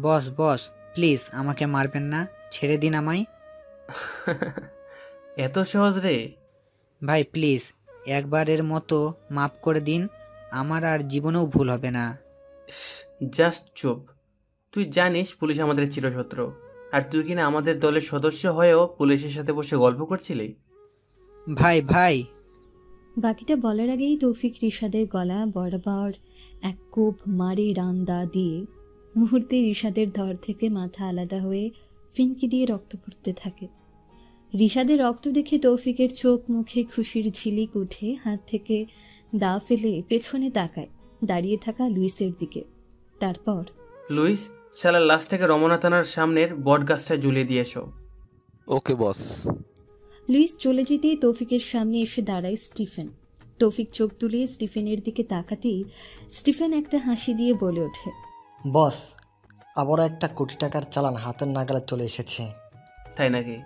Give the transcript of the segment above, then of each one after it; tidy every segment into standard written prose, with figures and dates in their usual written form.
বস বস, please আমাকে মারবেন না, ছেড়ে দিন আমায়। এত সহজ রে? ভাই প্লিজ, একবারের মতো মাফ করে দিন, আমার আর জীবনেও ভুল হবে না। জাস্ট চুপ। তুই জানিস পুলিশ আমাদের চিরশত্রু, আর তুই কিনা আমাদের দলের সদস্য হয়েও পুলিশের সাথে বসে গল্প করছিলি। ভাই ভাই। বাকিটা বলার আগেই তৌফিক রিশাদের গলা বরাবর এক কোপ মারে রান্দা দিয়ে। মুহূর্তে রিশাদের ধর থেকে মাথা আলাদা হয়ে ফিনকি দিয়ে রক্ত পড়তে থাকে। রিশাদের রক্ত দেখে তৌফিকের চোখ মুখে খুশির ঝিলিক উঠে হাত থেকে দা ফেলে পেছনে তাকায় দাঁড়িয়ে থাকা লুইসের দিকে। তারপর, লুইস, শালার লাশটাকে রমনা থানার সামনের বট গাছটা ঝুলিয়ে দিয়ে এসো। ওকে বস। লুইস চলে যেতেই তৌফিকের সামনে এসে দাঁড়ায় স্টিফেন। তৌফিক চোখ তুলে স্টিফেনের দিকে তাকাতেই স্টিফেন একটা হাসি দিয়ে বলে ওঠে, বস, আবারও 1 কোটি টাকার চালান হাতের নাগালে চলে এসেছে। তাই নাকি?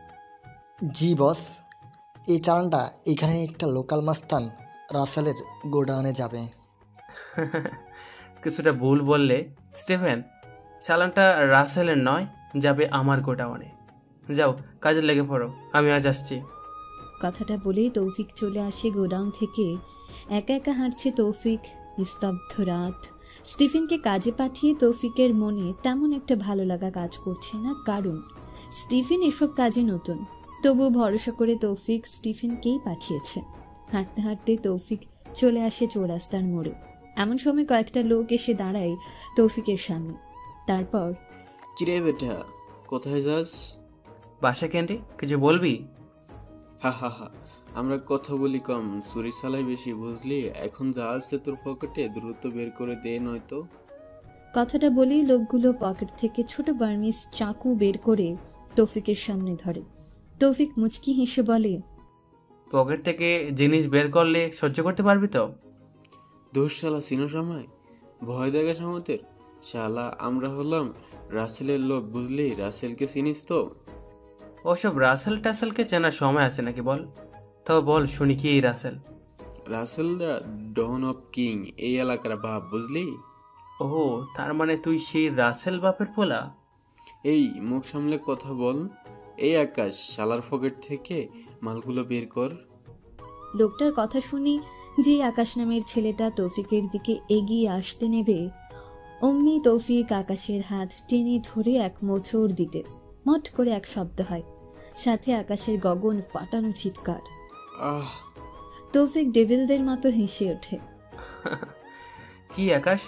জি বস, এই চালানটা এখানে একটা লোকাল মাস্তান রাসেলের গোডাউনে যাবে। কিছুটা ভুল বললে স্টিফেন। চালানটা রাসেলের নয়, যাবে আমার গোডাউনে। যাও, কাজে লেগে পড়ো, আমি আজ আসছি। কথাটা বলেই তৌফিক চলে আসে গোডাউন থেকে। একা একা হাঁটছে তৌফিক। নিস্তব্ধ রাত। স্টিফেনকে কাজে পাঠিয়ে তৌফিকের মনে তেমন একটা ভালো লাগা কাজ করছে না, কারণ স্টিফেন এসব কাজে নতুন। তবু ভরসা করে তৌফিক স্টিফেনকেই পাঠিয়েছে। হাঁটতে হাঁটতে তৌফিক চলে আসে চৌরাস্তার মোড়ে। এমন সময় কয়েকটা লোক এসে দাঁড়ায় তৌফিকের সামনে। তারপর, কিরে বেটা, কোথায় যাস? বাসা কেন? কিছু বলবি? হা হা হা, আমরা কথা বলি কম, চুরি চালাই বেশি, বুঝলি? এখন যা আছে তোর পকেটে দ্রুত বের করে দে, নয়তো। কথাটা বলেই লোকগুলো পকেট থেকে ছোট বার্মিস চাকু বের করে তৌফিকের সামনে ধরে। তৌফিক মুচকি হেসে বলে, পকেট থেকে জিনিস বের করলে সহ্য করতে পারবি তো? দোষ শালা, চিনো সময় ভয় দেখাস আমাদের? শালা আমরা হলাম রাসেলের লোক, বুঝলি? রাসেলকে চিনিস তো? ওসব রাসেল টাসেলকে চেনার সময় আছে নাকি বল? তবে বল শুনি, কি এই Rasel? Rasel the don of king, এই এলাকার বাপ, বুঝলি? ও, তার মানে তুই সেই রাসেল বাপের পোলা? এই মুখ সামলে কথা বল। এই আকাশ, শালার পকেট থেকে মালগুলো বের কর। লোকটার কথা শুনে যে আকাশ নামের ছেলেটা তৌফিকের দিকে এগিয়ে আসতে নেবে, অমনি তৌফিক আকাশের হাত টেনে ধরে এক মোচড় দিতে মট করে এক শব্দ হয়, সাথে আকাশের গগন ফাটানো চিৎকার। আহ! তৌফিক ডেভিলদের মতো হেসে ওঠে। কি আকাশ,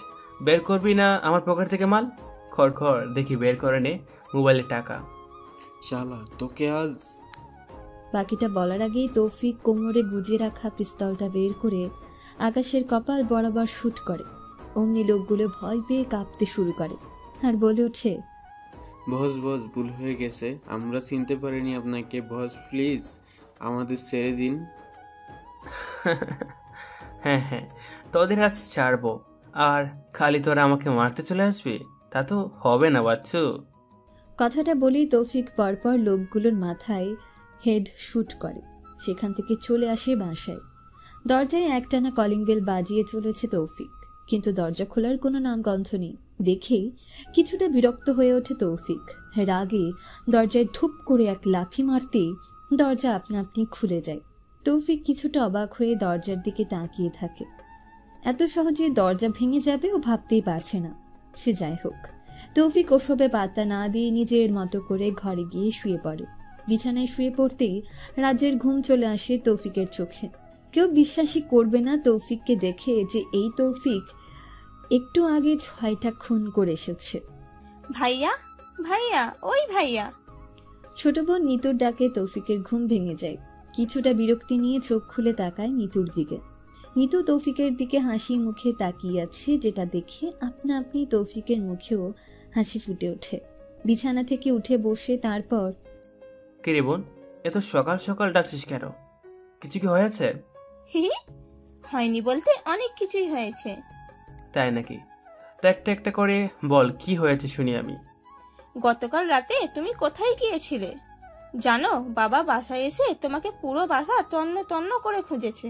বের করবি না আমার পকেট থেকে মাল? খড় খড়, দেখি বের করে নে মোবাইলে টাকা। শালা তোকে আজ। বাকিটা বলার আগেই তৌফিক কোমরে গুজে রাখা পিস্তলটা বের করে আকাশের কপাল বরাবর শুট করে। অমনি লোকগুলো ভয় পেয়ে কাঁপতে শুরু করে আর বলে ওঠে, বস বস, ভুল হয়ে গেছে, আমরা চিনতে পারিনি আপনাকে। বস প্লিজ আমাদের ছেড়ে দিন। হ্যাঁ হ্যাঁ, তোদের আজ ছাড়বো, আর খালি তোরা আমাকে মারতে চলে আসবি? তা তো হবে না বাচ্চু। কথাটা বলেই তৌফিক পরপর লোকগুলোর মাথায় হেড শুট করে। সেখান থেকে চলে আসে বাসায়। দরজায় একটানা কলিং বেল বাজিয়ে চলেছে তৌফিক, কিন্তু দরজা খোলার কোনো নামগন্ধ নেই। দেখেই কিছুটা বিরক্ত হয়ে ওঠে তৌফিক। রাগে দরজায় ধুপ করে এক লাথি মারতেই দরজা আপনা আপনি খুলে যায়। তৌফিক কিছুটা অবাক হয়ে দরজার দিকে তাকিয়ে থাকে। এত সহজে দরজা ভেঙে যাবে ও ভাবতেই পারছে না। সে যাই হোক, তৌফিক ওসবে পাত্তা না দিয়ে নিজের মতো করে ঘরে গিয়ে শুয়ে পড়ে। বিছানায় শুয়ে পড়তেই রাজ্যের ঘুম চলে আসে তৌফিকের চোখে। কেউ বিশ্বাসই করবে না তৌফিককে দেখে যে এই তৌফিক একটু আগে 6টা খুন করে এসেছে। ভাইয়া, ভাইয়া, ওই ভাইয়া। ছোট বোন নিতুর ডাকে তৌফিকের ঘুম ভেঙে যায়। কিছুটা বিরক্তি নিয়ে চোখ খুলে তাকায় নিতুর দিকে। নিতু তৌফিকের দিকে হাসি মুখে তাকিয়ে আছে, যেটা দেখে আপনা আপনি তৌফিকের মুখেও হাসি ফুটে ওঠে। বিছানা থেকে উঠে বসে তারপর, কিরে বোন, এত সকাল সকাল ডাকছিস কেন? কিছু কি হয়েছে? হি, হয়নি বলতে অনেক কিছুই হয়েছে। তাই নাকি? তো একটা একটা করে বল, কি হয়েছে শুনি আমি। গতকাল রাতে তুমি কোথায় গিয়েছিলে জানো? বাবা বাসায় এসে তোমাকে পুরো বাসা তন্ন তন্ন করে খুঁজেছে।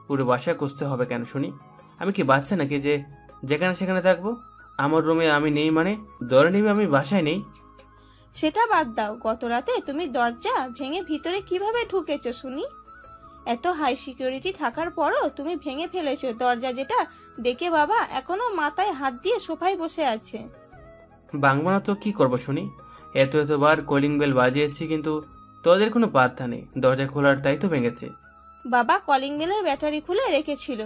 পুরো বাসায় খুঁজতে হবে কেন শুনি? আমি কি বাচ্চা নাকি যে যেখানে সেখানে থাকবো? আমার রুমে আমি নেই মানে? ধরে নিবি আমি বাসায় নেই? সেটা বাদ দাও, গত রাতে তুমি দরজা ভেঙে ভিতরে কিভাবে ঢুকেছো শুনি? এত হাই সিকিউরিটি থাকার পরও তুমি ভেঙে ফেলেছো দরজা, যেটা দেখে বাবা এখনো মাথায় হাত দিয়ে সোফায় বসে আছে। বাংলা না তো কি করবো শুনি? এতবার কলিং বেল বাজিয়েছি, কিন্তু তোদের কোনো পাত্তা নেই। দরজা খোলার তাই তো ভেঙেছে। বাবা কলিং বেলের ব্যাটারি খুলে রেখেছিল,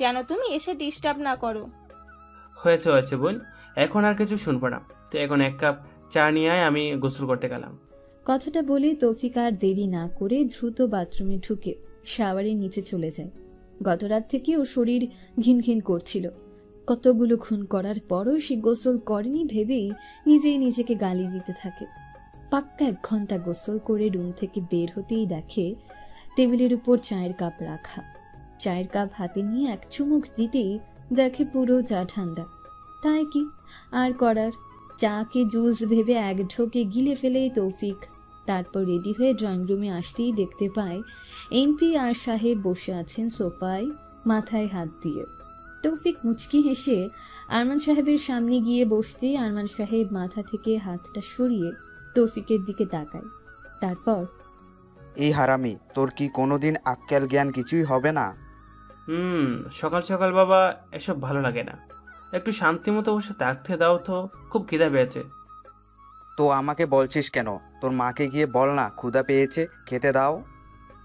যেন তুমি এসে ডিস্টার্ব না করো। হয়েছে বল, এখন আর কিছু শুনবো না। তো এখন 1 কাপ চা নিয়ে আয়, আমি গোসল করতে গেলাম। কথাটা বলে তৌফিক আর দেরি না করে দ্রুত বাথরুমে ঢুকে শাওয়ারের নিচে চলে যায়। গত রাত থেকে ওর শরীর ঘিনঘিন করছিল। কতগুলো খুন করার পরও সে গোসল করেনি ভেবেই নিজেই নিজেকে গালি দিতে থাকে। পাক্কা 1 ঘন্টা গোসল করে রুম থেকে বের হতেই দেখে টেবিলের উপর চায়ের কাপ রাখা। চায়ের কাপ হাতে নিয়ে 1 চুমুক দিতেই দেখে পুরো চা ঠান্ডা। তাই কি আর করার, চাকে জুস ভেবে 1 ঢোকে গিলে ফেলে তৌফিক। তারপর রেডি হয়ে ড্রয়িং রুমে আসতেই দেখতে পায় এমপি আর সাহেব বসে আছেন সোফায়, মাথায় হাত দিয়ে। তৌফিক মুচকি হেসে আরমান সাহেবের সামনে গিয়ে বসতেই আরমান সাহেব মাথা থেকে হাতটা সরিয়ে তৌফিকের দিকে তাকায়। তারপর, এই হারামি, তোর কি কোনোদিন আক্কেল জ্ঞান কিছুই হবে না? সকাল সকাল বাবা এসব ভালো লাগে না। একটু শান্তি মতো বসে থাকতে দাও তো, খুব খিদা পেয়েছে। তো আমাকে বলছিস কেন? তোর মাকে গিয়ে বল না ক্ষুধা পেয়েছে, খেতে দাও।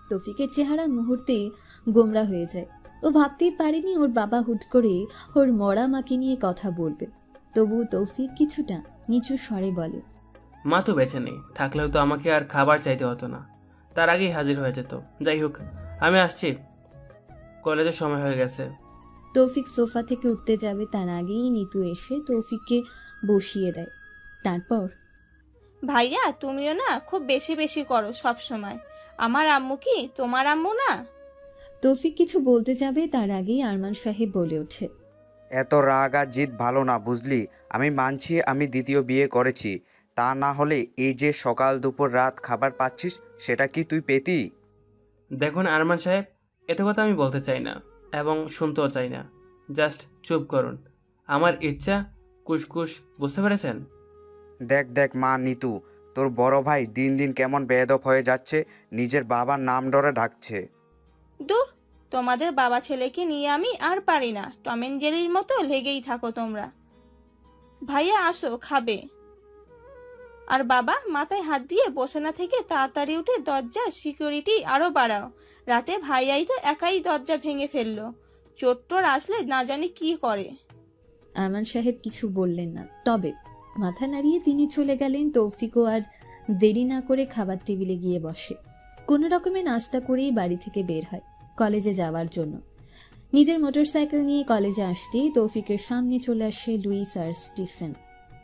তৌফিকের চেহারা মুহূর্তেই গোমরা হয়ে যায়। ও ভাবতেই পারেনি ওর বাবা হুট করে ওর মরা মাকে নিয়ে কথা বলবে। তবু তৌফিক কিছুটা নিচু স্বরে বলে, মা তো বেঁচে নেই, থাকলেও তো আমাকে আর খাবার চাইতে হতো না, তার আগেই হাজির হয়ে যেত। যাই হোক, আমি আসছি, কলেজের সময় হয়ে গেছে। তৌফিক সোফা থেকে উঠতে যাবে তার আগেই নিতু এসে তৌফিককে বসিয়ে দেয়। তারপর, ভাইয়া তুমিও না খুব বেশি বেশি করো সব সময়। আমার আম্মু কি তোমার আম্মু না? তৌফিক কিছু বলতে যাবে তার আগেই আরমান সাহেব বলে ওঠে, এত রাগ আর জিদ ভালো না, বুঝলি? আমি মানছি আমি দ্বিতীয় বিয়ে করেছি, তা না হলে এই যে সকাল দুপুর রাত খাবার পাচ্ছিস, সেটা কি তুই পেতি? দেখুন আরমান সাহেব, এত কথা আমি বলতে চাই না এবং শুনতেও চাই না। জাস্ট চুপ করুন। আমার ইচ্ছা কুসকুস, বুঝতে পেরেছেন? দেখ মা নিতু, তোর বড় ভাই দিন দিন কেমন বেয়াদব হয়ে যাচ্ছে, নিজের বাবার নাম ধরে ডাকছে। দূর, তোমাদের বাবা ছেলেকে নিয়ে আমি আর পারি না। টম এন্ড জেরির মতো লেগেই থাকো তোমরা। ভাইয়া আসো, খাবে। আর বাবা, মাথায় হাত দিয়ে বসে না থেকে তাড়াতাড়ি উঠে দরজার সিকিউরিটি আরো বাড়াও। রাতে ভাইয়াই তো একাই দরজা ভেঙে ফেললো। চোট্টর আসলে না জানি কি করে। আরমান সাহেব কিছু বললেন না, তবে মাথা নাড়িয়ে তিনি চলে গেলেন। তৌফিকও আর দেরি না করে খাবার টেবিলে গিয়ে বসে। কোনো রকমে নাস্তা করেই বাড়ি থেকে বের হয় কলেজে যাওয়ার জন্য। নিজের মোটরসাইকেল নিয়ে কলেজে আসতেই তৌফিকের সামনে চলে আসে লুইস আর স্টিফেন।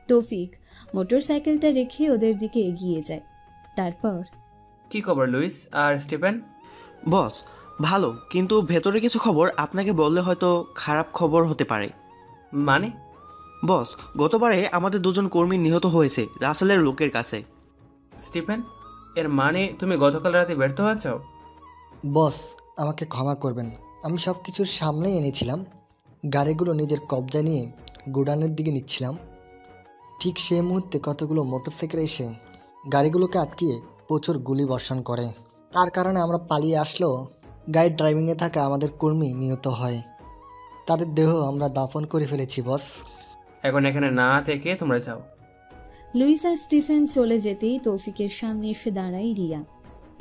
তৌফিক মোটরসাইকেলটা রেখে ওদের দিকে এগিয়ে যায়। তারপর, কি খবর লুইস আর স্টিফেন? বস, ভালো, কিন্তু ভেতরে কিছু খবর আপনাকে বললে হয়তো খারাপ খবর হতে পারে। মানে? বস, গতবারে আমাদের 2 জন কর্মী নিহত হয়েছে রাসেলের লোকের কাছে। স্টিফেন, এর মানে তুমি গতকাল রাতে ব্যর্থ হয়েছ? বস, আমাকে ক্ষমা করবেন, আমি সব কিছু সামনেই এনেছিলাম। গাড়িগুলো নিজের কবজায় নিয়ে গোডাউনের দিকে নিচ্ছিলাম। ঠিক সেই মুহূর্তে কতগুলো মোটরসাইকেল এসে গাড়িগুলোকে আটকিয়ে প্রচুর গুলি বর্ষণ করে। তার কারণে আমরা পালিয়ে আসলেও গাড়ি ড্রাইভিংয়ে থাকা আমাদের কর্মী নিহত হয়। তাদের দেহ আমরা দাফন করে ফেলেছি বস। এখন এখানে না থেকে তোমরা যাও। লুইস আর স্টিফেন চলে যেতেই তৌফিকের সামনে এসে দাঁড়ায় রিয়া।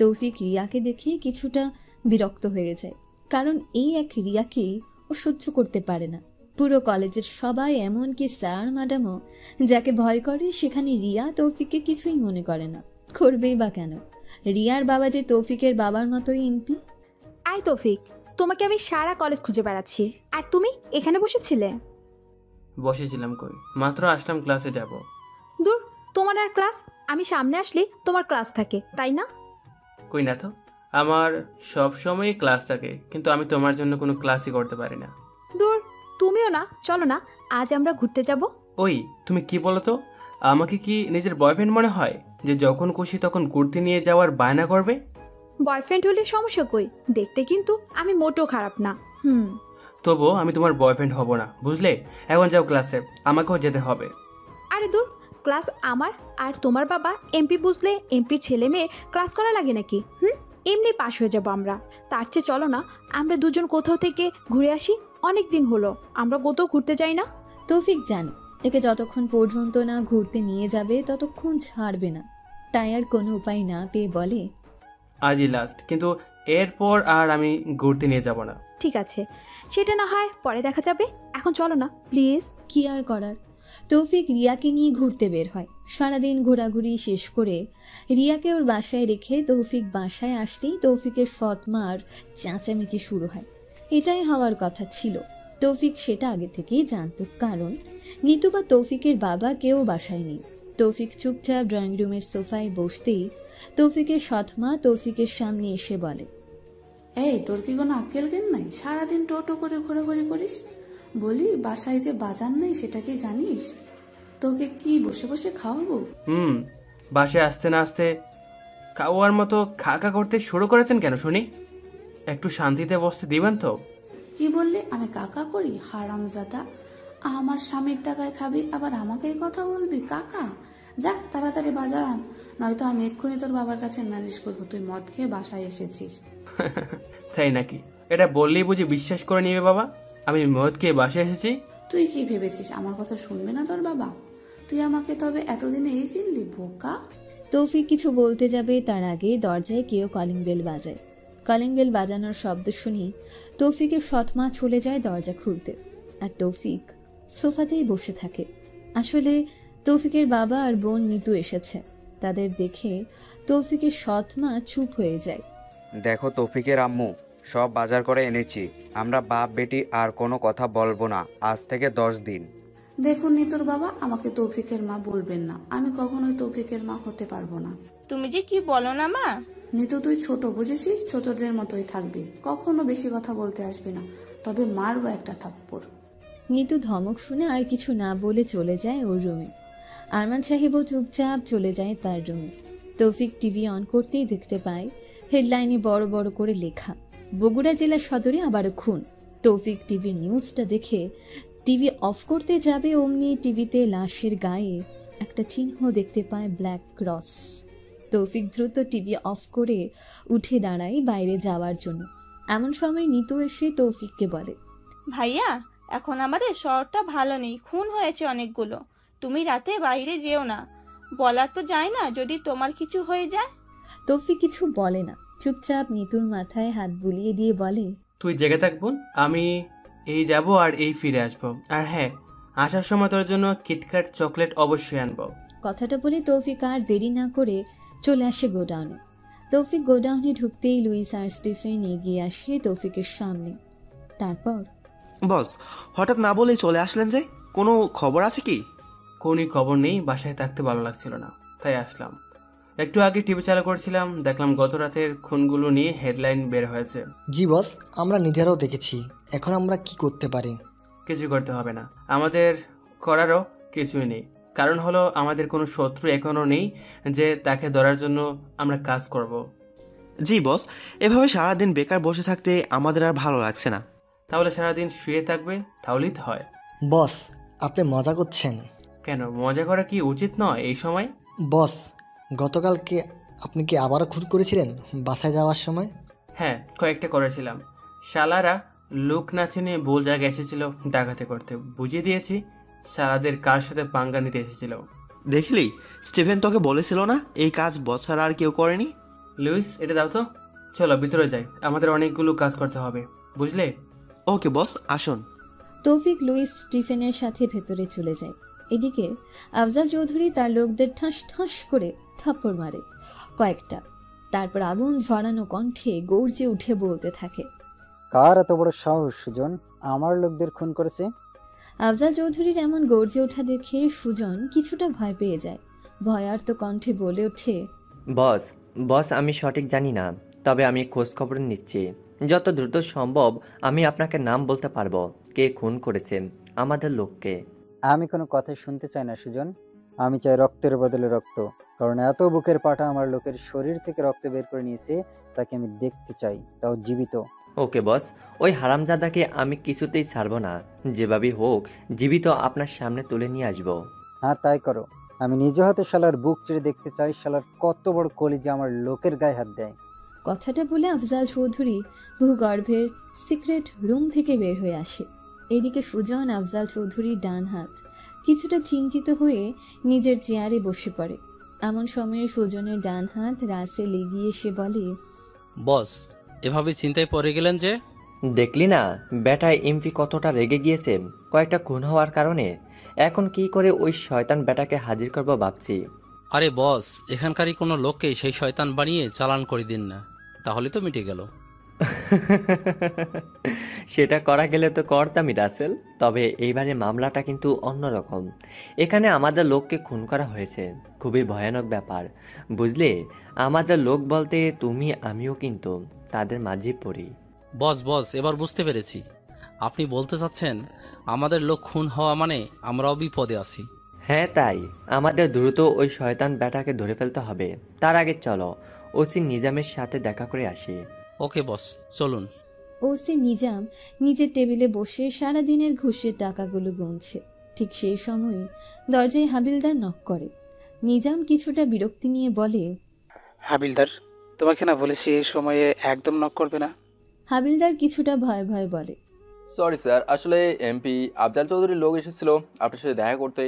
তৌফিক রিয়াকে দেখে কিছুটা বিরক্ত হয়ে যায়, কারণ এই এক রিয়াকেই ও সহ্য করতে পারে না। পুরো কলেজের সবাই, এমনকি স্যার ম্যাডামও যাকে ভয় করে, সেখানে রিয়া তৌফিককে কিছুই মনে করে না। করবেই বা কেন? রিয়ার বাবা যে তৌফিকের বাবার মতোই এমপি। আই তৌফিক, তোমাকে আমি সারা কলেজ খুঁজে বেড়াচ্ছি, আর তুমি এখানে বসেছিলে? বসেছিলাম কই, মাত্র আসলাম, ক্লাসে যাব। দূর, তোমার আর ক্লাস? আমি সামনে আসলে তোমার ক্লাস থাকে, তাই না? কই না তো, আমার সব সময়ই ক্লাস থাকে, কিন্তু আমি তোমার জন্য কোনো ক্লাসই করতে পারি না। দূর, তুমিও না, চলো না, আজ আমরা ঘুরতে যাব। ওই তুমি কি বলো তো, আমাকে কি নিজের বয়ফ্রেন্ড মনে হয় যে যখন খুশি তখন ঘুরতে নিয়ে যাওয়ার বায়না করবে? বয়ফ্রেন্ড হলে সমস্যা কই, দেখতে কিন্তু আমি মোটেও খারাপ না। তবুও আমি তোমার বয়ফ্রেন্ড হব না, বুঝলে? এখন যাও ক্লাসে, আমাকেও যেতে হবে। আরে দূর, ক্লাস আমার আর তোমার বাবা এমপি, বুঝলে? এমপির ছেলে মেয়ে ক্লাস করা লাগে নাকি? এমনি পাশ হয়ে যাবো আমরা। তার চেয়ে চলো না আমরা দুজন কোথাও থেকে ঘুরে আসি। অনেক দিন হলো আমরা কোথাও ঘুরতে যাই না। তৌফিক জানে একে যতক্ষণ পর্যন্ত না ঘুরতে নিয়ে যাবে ততক্ষণ ছাড়বে না, তাই আর কোনো উপায় না পেয়ে বলে, আজই লাস্ট, কিন্তু এরপর আর আমি ঘুরতে নিয়ে যাব না। ঠিক আছে, সেটা না হয় পরে দেখা যাবে, এখন চলো না প্লিজ। কি আর করার। তৌফিক রিয়াকে নিয়ে ঘুরতে বের হয়। সারাদিন ঘোরাঘুরি শেষ করে রিয়াকে ওর বাসায় রেখে তৌফিক বাসায় আসতেই তৌফিকের ফতমার চেঁচামেচি শুরু হয়। এটাই হওয়ার কথা ছিল। তৌফিক সেটা আগে থেকেই জানত, কারণ নিতু বা তৌফিকের বাবা কেউ বাসায় নেই। তৌফিক চুপচাপ ড্রয়িং রুমের সোফায় বসতেই তৌফিকের সৎমা তৌফিকের সামনে এসে বলে, এই তোর কি কোনো আক্কেল জ্ঞান নাই? সারাদিন টোটো করে ঘোরাঘুরি করিস। বলি বাসায় যে বাজার নেই সেটা কি জানিস? তোকে কি বসে বসে খাওয়াবো? বাসায় আসতে না আসতে খাওয়ার মতো খাকা করতে শুরু করেছেন কেন শুনি? একটু শান্তিতে বসতে দিবেন তো? কি বললি আমি কাকা করি? হারামজাদা, আমার স্বামীর টাকায় খাবি আবার আমাকেই কথা বলবি কাকা? যাক তাড়াতাড়ি বাজার আন, নয়তো আমি এক্ষুনি তোর বাবার কাছে নালিশ করবো তুই মদ খেয়ে বাসায় এসেছিস। তাই নাকি? এটা বললেই বুঝি বিশ্বাস করে নিবে বাবা আমি মদ খেয়ে বাসায় এসেছি? তুই কি ভেবেছিস আমার কথা শুনবে না তোর বাবা? তুই আমাকে তবে এতদিনে এই চিনলি বোকা? তৌফিক কিছু বলতে যাবে তার আগে দরজায় কেউ কলিং বেল বাজায়। কলিং বেল বাজানোর শব্দ শুনি তৌফিকের সৎমা চলে যায় দরজা খুলতে, আর তৌফিক সোফাতেই বসে থাকে। আসলে তৌফিকের বাবা আর বোন নিতু এসেছে। তাদের দেখে তৌফিকের সৎমা চুপ হয়ে যায়। দেখো তৌফিকের আম্মু, সব বাজার করে এনেছি। আমরা বাপ বেটি আর কোনো কথা বলবো না আজ থেকে 10 দিন। দেখুন নিতোর বাবা, আমাকে তৌফিকের মা বলবেন না, আমি কখনোই তৌফিকের মা হতে পারবো না। তুমি যে কি বলো না মা। নিতু তুই ছোট বুঝেছিস, ছোটদের মতোই থাকবি, কখনো বেশি কথা বলতে আসবি না, তবে মারবো একটা থাপ্পড়। নিতু ধমক শুনে আর কিছু না বলে চলে যায় ওর রুমে। আরমান সাহেবও চুপচাপ চলে যায় তার রুমে। তৌফিক টিভি অন করতেই দেখতে পায় হেডলাইনে বড় বড় করে লেখা, বগুড়া জেলা সদরে আবারও খুন। তৌফিক টিভি নিউজটা দেখে টিভি অফ করতে যাবে, অমনি টিভিতে লাশের গায়ে একটা চিহ্ন দেখতে পায়, ব্ল্যাক ক্রস। তৌফিক দ্রুত টিভি অফ করে উঠে দাঁড়ায় বাইরে যাওয়ার জন্য। এমন সময় নিতু এসে তৌফিককে বলে, ভাইয়া এখন আমাদের শহরটা ভালো নেই, খুন হয়েছে অনেকগুলো, তুমি রাতে বাইরে যেও না, বলার তো যায় না যদি তোমার কিছু হয়ে যায়। তৌফিক কিছু বলে না, চুপচাপ নিতুর মাথায় হাত বুলিয়ে দিয়ে বলে, তুই জেগে থাক বোন, আমি এই যাব আর এই ফিরে আসবো। আর হ্যাঁ, আসার সময় তোর জন্য কিটক্যাট চকলেট অবশ্যই আনবো। কথাটা বলে তৌফিক আর দেরি না করে চলে আসে গোডাউনে। তৌফিক গোডাউনে ঢুকতেই লুইস আর স্টিফেন এগিয়ে আসে তৌফিকের সামনে। তারপর, বস হঠাৎ না বলেই চলে আসলেন যে, কোনো খবর আছে কি? কোনই খবর নেই, বাসায় থাকতে ভালো লাগছিল না তাই আসলাম। একটু আগে টিভি চালু করছিলাম, দেখলাম গত রাতের খুনগুলো নিয়ে হেডলাইন বের হয়েছে। জি বস, আমরা নিজেরাও দেখেছি। এখন আমরা কি করতে পারি? কিছু করতে হবে না, আমাদের করারও কিছুই নেই। কারণ হলো আমাদের কোনো শত্রু এখনো নেই যে তাকে ধরার জন্য আমরা কাজ করব। জি বস, এভাবে সারাদিন বেকার বসে থাকতে আমাদের আর ভালো লাগছে না। তাহলে সারাদিন শুয়ে থাকবে, তাহলেই তো হয়। বস, আপনি মজা করছেন? কেন, মজা করা কি উচিত নয় এই সময়? বস, গতকালকে আপনি কি আবারও খুন করেছিলেন বাসায় যাওয়ার সময়? হ্যাঁ, কয়েকটা করেছিলাম। শালারা লোক না চিনে ভুল জায়গায় এসেছিল ডাকাতি করতে, বুঝিয়ে দিয়েছি শালাদের কার সাথে পাঙ্গা নিতে এসেছিল। দেখলি, স্টিফেন তোকে বলেছিল না এই কাজ বস ছাড়া আর কেউ করেনি? লুইস, এটা দাও তো। চলো ভিতরে যাই, আমাদের অনেকগুলো কাজ করতে হবে, বুঝলে? ওকে বস, আসুন। তৌফিক লুইস স্টিফেনের সাথে ভেতরে চলে যায়। এদিকে আফজাল চৌধুরী তার লোকদের ঠাস ঠাস করে থাপ্পড় মারে কয়েকটা। তারপর আগুন ঝরানো কণ্ঠে গর্জে উঠে বলতে থাকে, কার এত বড় সাহস সুজন আমার লোকদের খুন করেছে? আফজাল চৌধুরীর এমন গর্জে ওঠা দেখে সুজন কিছুটা ভয় পেয়ে যায়। ভয়ার্ত কণ্ঠে বলে ওঠে, বস বস আমি সঠিক জানি না, তবে আমি খোঁজ খবর নিচ্ছি। যত দ্রুত সম্ভব আমি আপনাকে নাম বলতে পারবো কে খুন করেছে আমাদের লোককে। আমি কোনো কথা শুনতে চাই না সুজন, আমি চাই রক্তের বদলে রক্ত। কারণ এত বুকের পাটা আমার লোকের শরীর থেকে রক্ত বের করে নিয়েছে, তাকে আমি দেখতে চাই, তাও জীবিত। ওকে বস, ওই হারামজাদাকে আমি কিছুতেই ছাড়ব না। যেভাবেই হোক জীবিত আপনার সামনে তুলে নিয়ে আসবো। হ্যাঁ তাই করো। আমি নিজ হাতে শালার বুক চিরে দেখতে চাই শালার কত বড় কলিজা আমার লোকের গায়ে হাত দেয়। কথাটা বলে আফজাল চৌধুরী ভূগর্ভের সিক্রেট রুম থেকে বের হয়ে আসে। এদিকে সুজন আফজাল চৌধুরীর ডান হাত। কিছুটা চিন্তিত হয়ে নিজের চেয়ারে বসে পড়ে। এমন সময়ে সুজনের ডান হাত রাসেল এগিয়ে এসে বলে, বস এভাবে চিন্তায় পড়ে গেলেন যে? দেখলি না বেটায় এমপি কতটা রেগে গিয়েছে কয়েকটা খুন হওয়ার কারণে। এখন কি করে ওই শয়তান বেটাকে হাজির করবো ভাবছি। আরে বস, এখানকারই কোনো লোককে সেই শয়তান বানিয়ে চালান করে দিন না, তাহলে তো মিটে গেল। সেটা করা গেলে তো করতামই রাসেল, তবে এইবারে মামলাটা কিন্তু অন্যরকম। এখানে আমাদের লোককে খুন করা হয়েছে, খুবই ভয়ানক ব্যাপার বুঝলে। আমাদের লোক বলতে তুমি আমিও কিন্তু তাদের মাঝে পড়ি। বস বস এবার বুঝতে পেরেছি, আপনি বলতে চাচ্ছেন আমাদের লোক খুন হওয়া মানে আমরাও বিপদে আছি। হ্যাঁ তাই, আমাদের দ্রুত ওই শয়তান ব্যাটাকে ধরে ফেলতে হবে। তার আগে চলো ওসি নিজামের সাথে দেখা করে আসি। ওকে বস, চলুন। ওসি নিজাম নিজের টেবিলে বসে সারাদিনের ঘুষের টাকাগুলো গুনছে। ঠিক সেই সময় দরজায় হাবিলদার নক করে। নিজাম কিছুটা বিরক্তি নিয়ে বলে, হাবিলদার, তোমাকে না বলেছি এই সময়ে একদম নক করবে না? হাবিলদার কিছুটা ভয় ভয় বলে, সরি স্যার, আসলে এমপি আফজাল চৌধুরীর লোক এসেছিল আপনার সাথে দেখা করতে।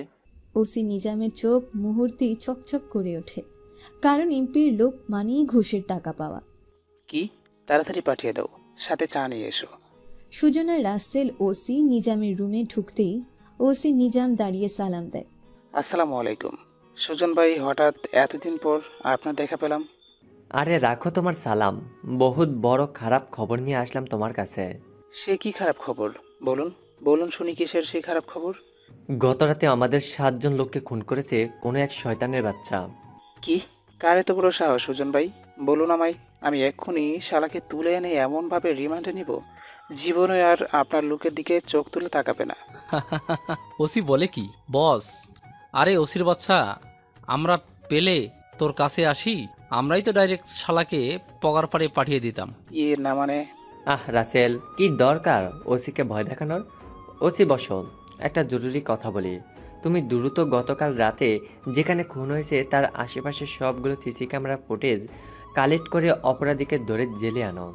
ওসি নিজামের চোখ মুহূর্তেই চকচক করে ওঠে, কারণ এমপির লোক মানেই ঘুষের টাকা পাওয়া। কি? তাড়াতাড়ি পাঠিয়ে দাও, সাথে চা নিয়ে এসো। সুজন আর রাসেল ওসি নিজামের রুমে ঢুকতেই ওসি নিজাম দাঁড়িয়ে সালাম দেয়। আসসালামু আলাইকুম সুজন ভাই, হঠাৎ এতদিন পর আপনার দেখা পেলাম। আরে রাখো তোমার সালাম, বহুত বড় খারাপ খবর নিয়ে আসলাম তোমার কাছে। সে কি খারাপ খবর? বলুন বলুন শুনি, কিসের সেই খারাপ খবর? গত রাতে আমাদের 7 জন লোককে খুন করেছে কোনো এক শয়তানের বাচ্চা। কি? কার এত বড় সাহস সুজন ভাই? বলুন আমায়, আমি এক্ষুনি শালাকে তুলে এনে এমনভাবে রিমান্ডে নিব, জীবনে আর আপনার লোকের দিকে চোখ তুলে তাকাবে না। ওসি বলে কি বস? আরে ওসির বাচ্চা, আমরা পেলে তোর কাছে আসি, আমরাই তো ডাইরেক্ট শালাকে পগার পাড়ে পাঠিয়ে দিতাম। ইয়ে না মানে? রাসেল, কি দরকার ওসিকে ভয় দেখানোর? ওসি বসো, একটা জরুরি কথা বলি। তুমি দ্রুত গতকাল রাতে যেখানে খুন হয়েছে তার আশেপাশে সবগুলো সিসি ক্যামেরা ফুটেজ কালেক্ট করে অপরাধীকে ধরে জেলে আনো,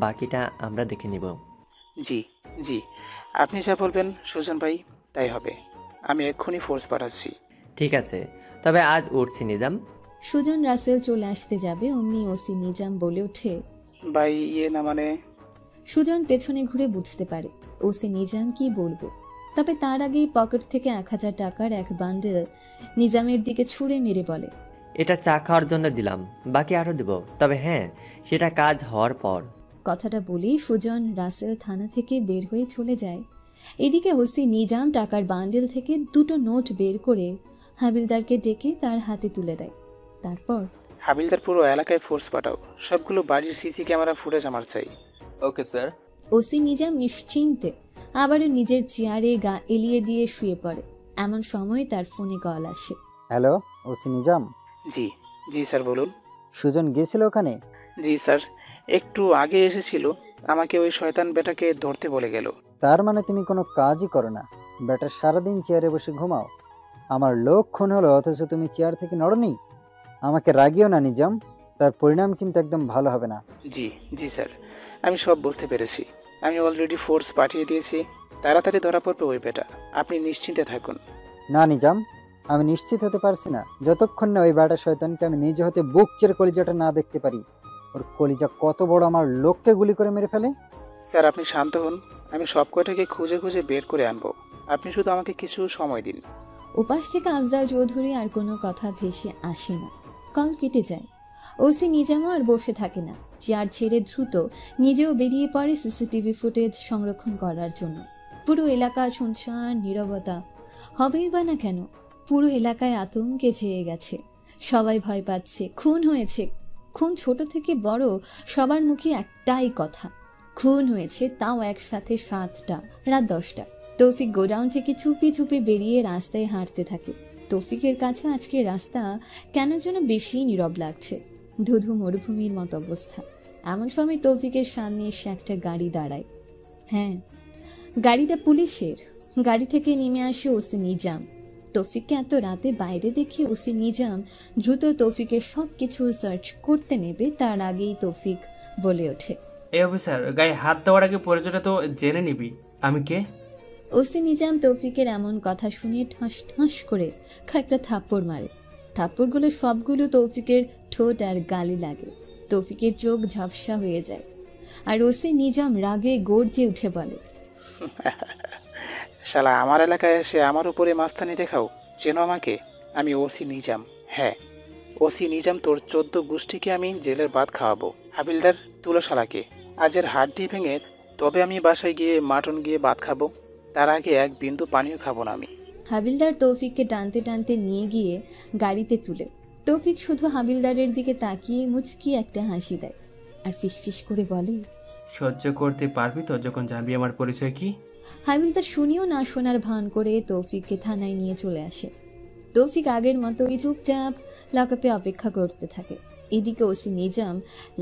বাকিটা আমরা দেখে নিব। জি জি, আপনি যা বলবেন সুজন ভাই তাই হবে। আমি এক্ষুনি ফোর্স পাঠাচ্ছি। ঠিক আছে, তবে আজ উঠছি নিজাম। সুজন রাসেল চলে আসতে যাবে অমনি ওসি নিজাম বলে ওঠে, ভাই ইয়ে না মানে? সুজন পেছনে ঘুরে বুঝতে পারে ওসি নিজাম কি বলবো, তবে তার আগেই পকেট থেকে 1000 টাকার এক বান্ডেল নিজামের দিকে ছুঁড়ে মেরে বলে, এটা চা খাওয়ার জন্য দিলাম, বাকি আরো দেব, তবে হ্যাঁ সেটা কাজ হওয়ার পর। কথাটা বলেই সুজন রাসেল থানা থেকে বের হয়ে চলে যায়। এদিকে ওসি নিজাম টাকার বান্ডেল থেকে 2টো নোট বের করে হাবিলদারকে ডেকে তার হাতে তুলে দেয়। তারপর, হাবিলদার পুরো এলাকায় ফোর্স পাঠাও, সবগুলো বাড়ির সিসি ক্যামেরা ফুটেজ আমার চাই। Okay sir. ওসি নিজাম নিশ্চিন্তে আবারও নিজের চেয়ারে গা এলিয়ে দিয়ে শুয়ে পড়ে। এমন সময় তার ফোনে কল আসে। Hello, OC Nizam. জি জি স্যার বলুন। সুজন গিয়েছিল ওখানে? জি স্যার, একটু আগে এসেছিল, আমাকে ওই শয়তান বেটাকে ধরতে বলে গেল। তার মানে তুমি কোনো কাজই করো না, বেটা সারাদিন চেয়ারে বসে ঘুমাও। আমার লোক খুন হলো অথচ তুমি চেয়ার থেকে নড়নি। আমাকে রাগিও না নিজাম, তার পরিণাম কিন্তু একদম ভালো হবে না। জি জি স্যার, আমি সব বুঝতে পেরেছি। আমি অলরেডি ফোর্স পাঠিয়ে দিয়েছি, তাড়াতাড়ি ধরা পড়বে ওই বেটা, আপনি নিশ্চিন্তে থাকুন। না নিজাম, আমি নিশ্চিত হতে পারছি না যতক্ষণ না ওই বেটা শয়তানকে আমি নিজে হতে বুক চেয়ে কলিজাটা না দেখতে পারি। ওর কলিজা কত বড় আমার লোককে গুলি করে মেরে ফেলে। স্যার আপনি শান্ত হন, আমি সব কয়টাকে খুঁজে খুঁজে বের করে আনবো, আপনি শুধু আমাকে কিছু সময় দিন। উপাস থেকে আফজাল চৌধুরী আর কোনো কথা ভেসে আসে না। কল কেটে যায়। ওসি নিজামও আর বসে থাকে না, চেয়ার ছেড়ে দ্রুত নিজেও বেরিয়ে পড়ে সিসিটিভি ফুটেজ সংরক্ষণ করার জন্য। পুরো এলাকা শুনশান নীরবতা, হবেই বা না কেন। পুরো এলাকায় আতঙ্কে ছেয়ে গেছে, সবাই ভয় পাচ্ছে। খুন হয়েছে, খুন ছোট থেকে বড় সবার মুখে একটাই কথা, খুন হয়েছে, তাও একসাথে 7টা। রাত 10টা। তৌফিক গোডাউন থেকে চুপি চুপি বেরিয়ে রাস্তায় হাঁটতে থাকে। তৌফিকের কাছে আজকে রাস্তা কেন যেন বেশি নীরব লাগছে, ধুধু মরুভূমির মতো অবস্থা। এমন সময় তৌফিকের সামনে এসে একটা গাড়ি দাঁড়ায়। হ্যাঁ, গাড়িটা পুলিশের। গাড়ি থেকে নেমে আসে ওসি নিজাম। তৌফিককে এত রাতে বাইরে দেখে ওসি নিজাম দ্রুত তৌফিকের সবকিছু সার্চ করতে নেবে, তার আগেই তৌফিক বলে ওঠে, এই অফিসার, গায়ে হাত দেওয়ার আগে পরিচয়টা তো জেনে নিবি। আমি কে? ওসি নিজাম তৌফিকের এমন কথা শুনে ঠাস ঠাস করে একটা থাপ্পড় মারে। থাপ্পড়গুলো সবগুলো তৌফিকের ঠোঁট আর গালে লাগে। তৌফিকের চোখ ঝাপসা হয়ে যায়, আর ওসি নিজাম রাগে গর্জে উঠে বলে, শালা আমার এলাকায় এসে আমার উপরে মাস্তানি দেখাও? চেনো আমাকে? আমি ওসি নিজাম। হ্যাঁ, ওসি নিজাম। তোর 14 গোষ্ঠীকে আমি জেলের ভাত খাওয়াবো। হাবিলদার, তুলো শালাকে। আজের হাড্ডি ভেঙে তবে আমি বাসায় গিয়ে মাটন গিয়ে ভাত খাবো। তার আগে এক বিন্দু পানিও খাবো না আমি। হাবিলদার তৌফিককে টানতে টানতে নিয়ে গিয়ে গাড়িতে তুলে। তৌফিক শুধু হাবিলদারের দিকে তাকিয়ে মুচকি একটা হাসি দেয় আর ফিসফিস করে বলে, সহ্য করতে পারবি তো যখন জানবি আমার পরিচয় কি? হাবিলদার শুনিও না শোনার ভান করে তৌফিককে থানায় নিয়ে চলে আসে। তৌফিক আগের মতোই চুপচাপ লকআপে অপেক্ষা করতে থাকে। এদিকে ওসি নিজাম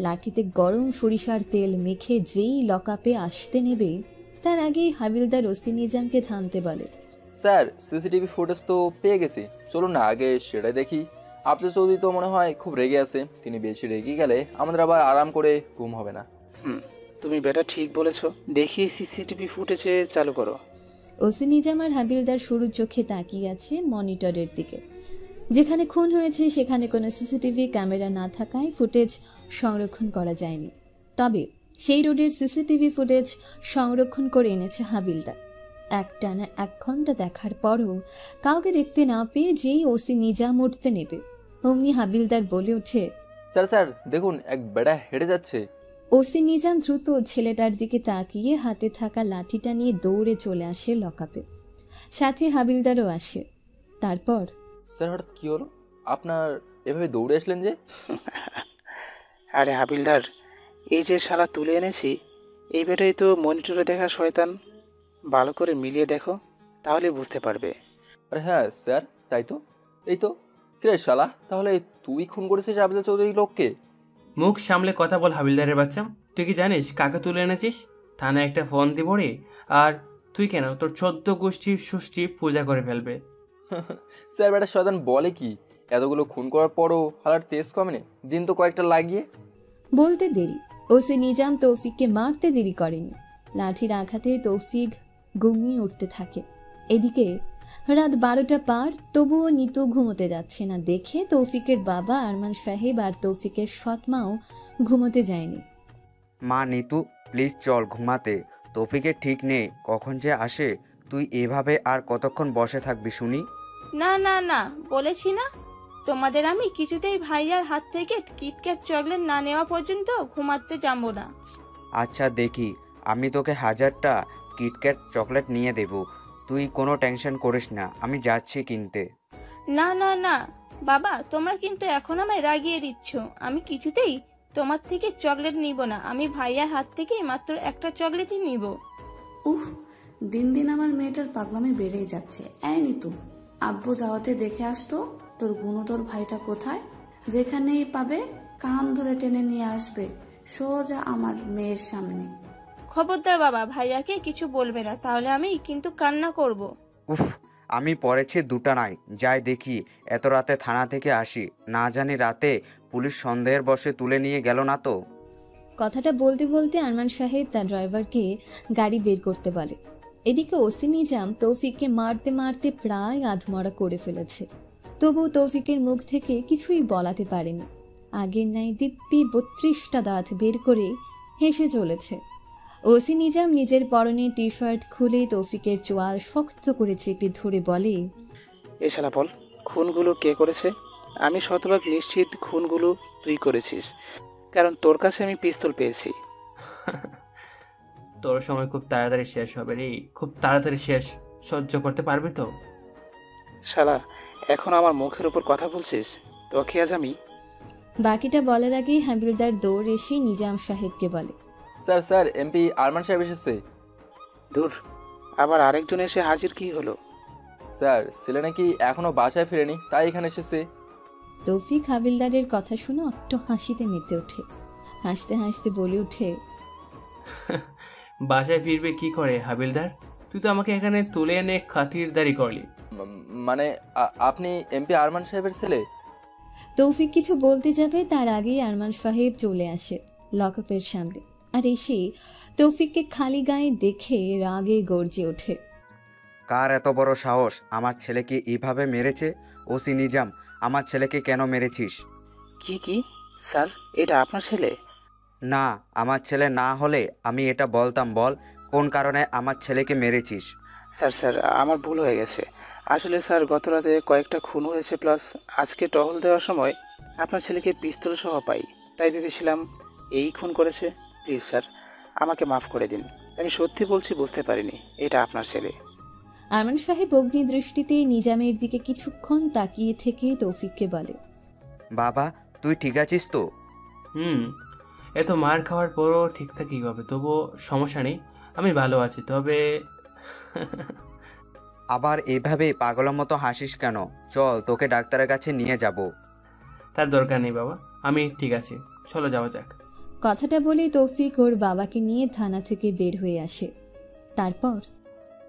লাঠিতে গরম সরিষার তেল মেখে যেই লকআপে আসতে নেবে, তার আগেই হাবিলদার ওসি নিজামকে থামতে বলে, স্যার, সিসিটিভি ফুটেজ তো পেয়ে গেছি, চলুন না আগে সেটাই দেখি। আফজাল চৌধুরী তো মনে হয় খুব রেগে আছে। তিনি বেশি রেগে গেলে আমাদের আবার আরাম করে ঘুম হবে না। তুমি বেটা ঠিক বলেছো। দেখি সিসিটিভি ফুটেজে চালু করো। ওসি নিজাম আর হাবিলদার সরু চোখে তাকিয়ে আছে মনিটরের দিকে। যেখানে খুন হয়েছে সেখানে কোনো সিসিটিভি ক্যামেরা না থাকায় ফুটেজ সংরক্ষণ করা যায়নি। তবে সেই রোডের সিসিটিভি ফুটেজ সংরক্ষণ করে এনেছে হাবিলদার। একটানা 1 ঘন্টা দেখার পরও কাউকে দেখতে না পেয়ে যেই ওসি নিজাম উঠতে নেবে, অমনি হাবিলদার বলে ওঠে, স্যার স্যার দেখুন, এক বেড়া হেঁটে যাচ্ছে। ওসি নিজাম দ্রুত ছেলেটার দিকে তাকিয়ে হাতে থাকা লাঠিটা নিয়ে দৌড়ে চলে আসে লকআপে। সাথে হাবিলদারও আসে। তারপর, স্যার হঠাৎ কি হলো? আপনার এভাবে দৌড়ে আসলেন যে? আরে হাবিলদার, এই যে শালা তুলে এনেছি, এই বেটাই তো মনিটরে দেখা শয়তান। ভালো করে মিলিয়ে দেখো, তাহলে বুঝতে পারবে। আরে হ্যাঁ স্যার, তাই তো। এই তো। কিরে শালা, তাহলে তুই খুন করেছিস আফজাল চৌধুরী লোককে? মুখ সামলে কথা বল হাবিলদারের বাচ্চা। তুই কি জানিস কাকে তুলে এনেছিস? থানায় একটা ফোন দিব রে, আর তুই কেন তোর 14 গোষ্ঠী সুষ্ঠী পূজা করে ফেলবে। স্যার বেটা শয়তান বলে কি? এতগুলো খুন করার পরও হালার তেজ কমেনি? দিন তো কয়েকটা লাগিয়ে। বলতে দেরি, ওসি নিজাম তৌফিককে মারতে দেরি করেনি। লাঠির আঘাতে তৌফিক ঘুমিয়ে উঠতে থাকে। এদিকে রাত 12টা পার, তবুও নিতু ঘুমোতে যাচ্ছে না দেখে তৌফিকের বাবা আরমান সাহেব আর তৌফিকের সৎমাও ঘুমোতে যায়নি। মা নিতু, প্লিজ চল ঘুমাতে। তৌফিকের ঠিক নেই কখন যে আসে। তুই এভাবে আর কতক্ষণ বসে থাকবি শুনি? না না না, বলেছি না তোমাদের আমি কিছুতেই ভাইয়ার হাত থেকে কিটক্যাট চকলেট না নেওয়া পর্যন্ত ঘুমাতে যাবো না। আচ্ছা দেখি, আমি তোকে 1000টা কিটক্যাট চকলেট নিয়ে দেব। তুই কোনো টেনশন করিস না, আমি যাচ্ছি কিনতে। না না না বাবা, তোমরা কিন্তু এখন আমায় রাগিয়ে দিচ্ছ। আমি কিছুতেই তোমার থেকে চকলেট নিব না। আমি ভাইয়ার হাত থেকে মাত্র একটা চকলেটই নিব। উফ, দিন দিন আমার মেয়েটার পাগলামি বেড়েই যাচ্ছে। এই নিতু, আব্বু যাওয়াতে দেখে আসতো তোর গুণতর ভাইটা কোথায়। যেখানেই পাবে কান ধরে টেনে নিয়ে আসবে সোজা আমার মেয়ের সামনে। খবরদার বাবা, ভাইয়াকে কিছু বলবে না, তাহলে আমি কিন্তু কান্না করব। উফ, আমি পড়েছি 2টা নাই, যাই দেখি। এত রাতে থানা থেকে আসি, না জানি রাতে পুলিশ সন্দেহের বশে তুলে নিয়ে গেল না তো। কথাটা বলতে বলতে আরমান সাহেব তার ড্রাইভারকে গাড়ি বের করতে বলে। এদিকে ওসি নিজাম তৌফিককে মারতে মারতে প্রায় আধমরা করে ফেলেছে। তবু তৌফিকের মুখ থেকে কিছুই বলাতে পারেনি। আগের ন্যায় দিব্যি 32টা দাঁত বের করে হেসে চলেছে। ওসি নিজাম নিজের পরনে টি শার্ট খুলে তৌফিকের চোয়াল শক্ত করে চেপে ধরে বলে, এ শালা বল, খুনগুলো কে করেছে? আমি শতভাগ নিশ্চিত খুনগুলো তুই করেছিস, কারণ তোর কাছে আমি পিস্তল পেয়েছি। তোর সময় খুব তাড়াতাড়ি শেষ হবে রে, খুব তাড়াতাড়ি শেষ। সহ্য করতে পারবি তো? শালা, এখন আমার মুখের উপর কথা বলছিস? তোকে আজ আমি। বাকিটা বলার আগেই হাবিলদার দৌড় এসে নিজাম সাহেবকে বলে, স্যার স্যার, এমপি আরমান সাহেব এসেছে। দূর, আবার আরেকজন এসে হাজির কি হলো? স্যার, ছেলে নাকি এখনো বাসায় ফেরেনি, তাই এখানে এসেছে। তৌফিক হাবিলদারের কথা শুনে অট্ট হাসিতে মেতে ওঠে। হাসতে হাসতে বলে ওঠে, বাসায় ফিরবে কি করে হাবিলদার? তুই তো আমাকে এখানে তুলে এনে খাতিরদারি করলি। মানে আপনি এমপি আরমান সাহেবের ছেলে? তৌফিক কিছু বলতে যাবে তার আগেই আরমান সাহেব চলে আসে লকআপের সামনে, আর এসে তৌফিককে খালি গায়ে দেখে রাগে গর্জে ওঠে। কার এত বড় সাহস আমার ছেলেকে এইভাবে মেরেছে? ওসি নিজাম, আমার ছেলেকে কেন মেরেছিস? কি স্যার, এটা আপনার ছেলে? না, আমার ছেলে না হলে আমি এটা বলতাম। বল, কোন কারণে আমার ছেলেকে মেরেছিস? স্যার আমার ভুল হয়ে গেছে। আসলে স্যার, গত রাতে কয়েকটা খুন হয়েছে, প্লাস আজকে টহল দেওয়ার সময় আপনার ছেলেকে পিস্তল সহ পাই, তাই ভেবেছিলাম এই খুন করেছে। প্লিজ স্যার, আমাকে মাফ করে দিন। আমি সত্যি বলছি, বুঝতে পারিনি এটা আপনার ছেলে। আরমান সাহেব অগ্নি দৃষ্টিতে নিজামের দিকে কিছুক্ষণ তাকিয়ে থেকে তৌফিককে বলে, বাবা, তুই ঠিক আছিস তো? এত মার খাওয়ার পরও ঠিকঠাক কীভাবে? তবুও সমস্যা নেই, আমি ভালো আছি। তবে আবার এইভাবে পাগলের মতো হাসিস কেন? চল, তোকে ডাক্তারের কাছে নিয়ে যাব। তার দরকার নেই বাবা, আমি ঠিক আছি, চলো যাওয়া যাক। কথাটা বলে তৌফিক ওর বাবাকে নিয়ে থানা থেকে বের হয়ে আসে। তারপর,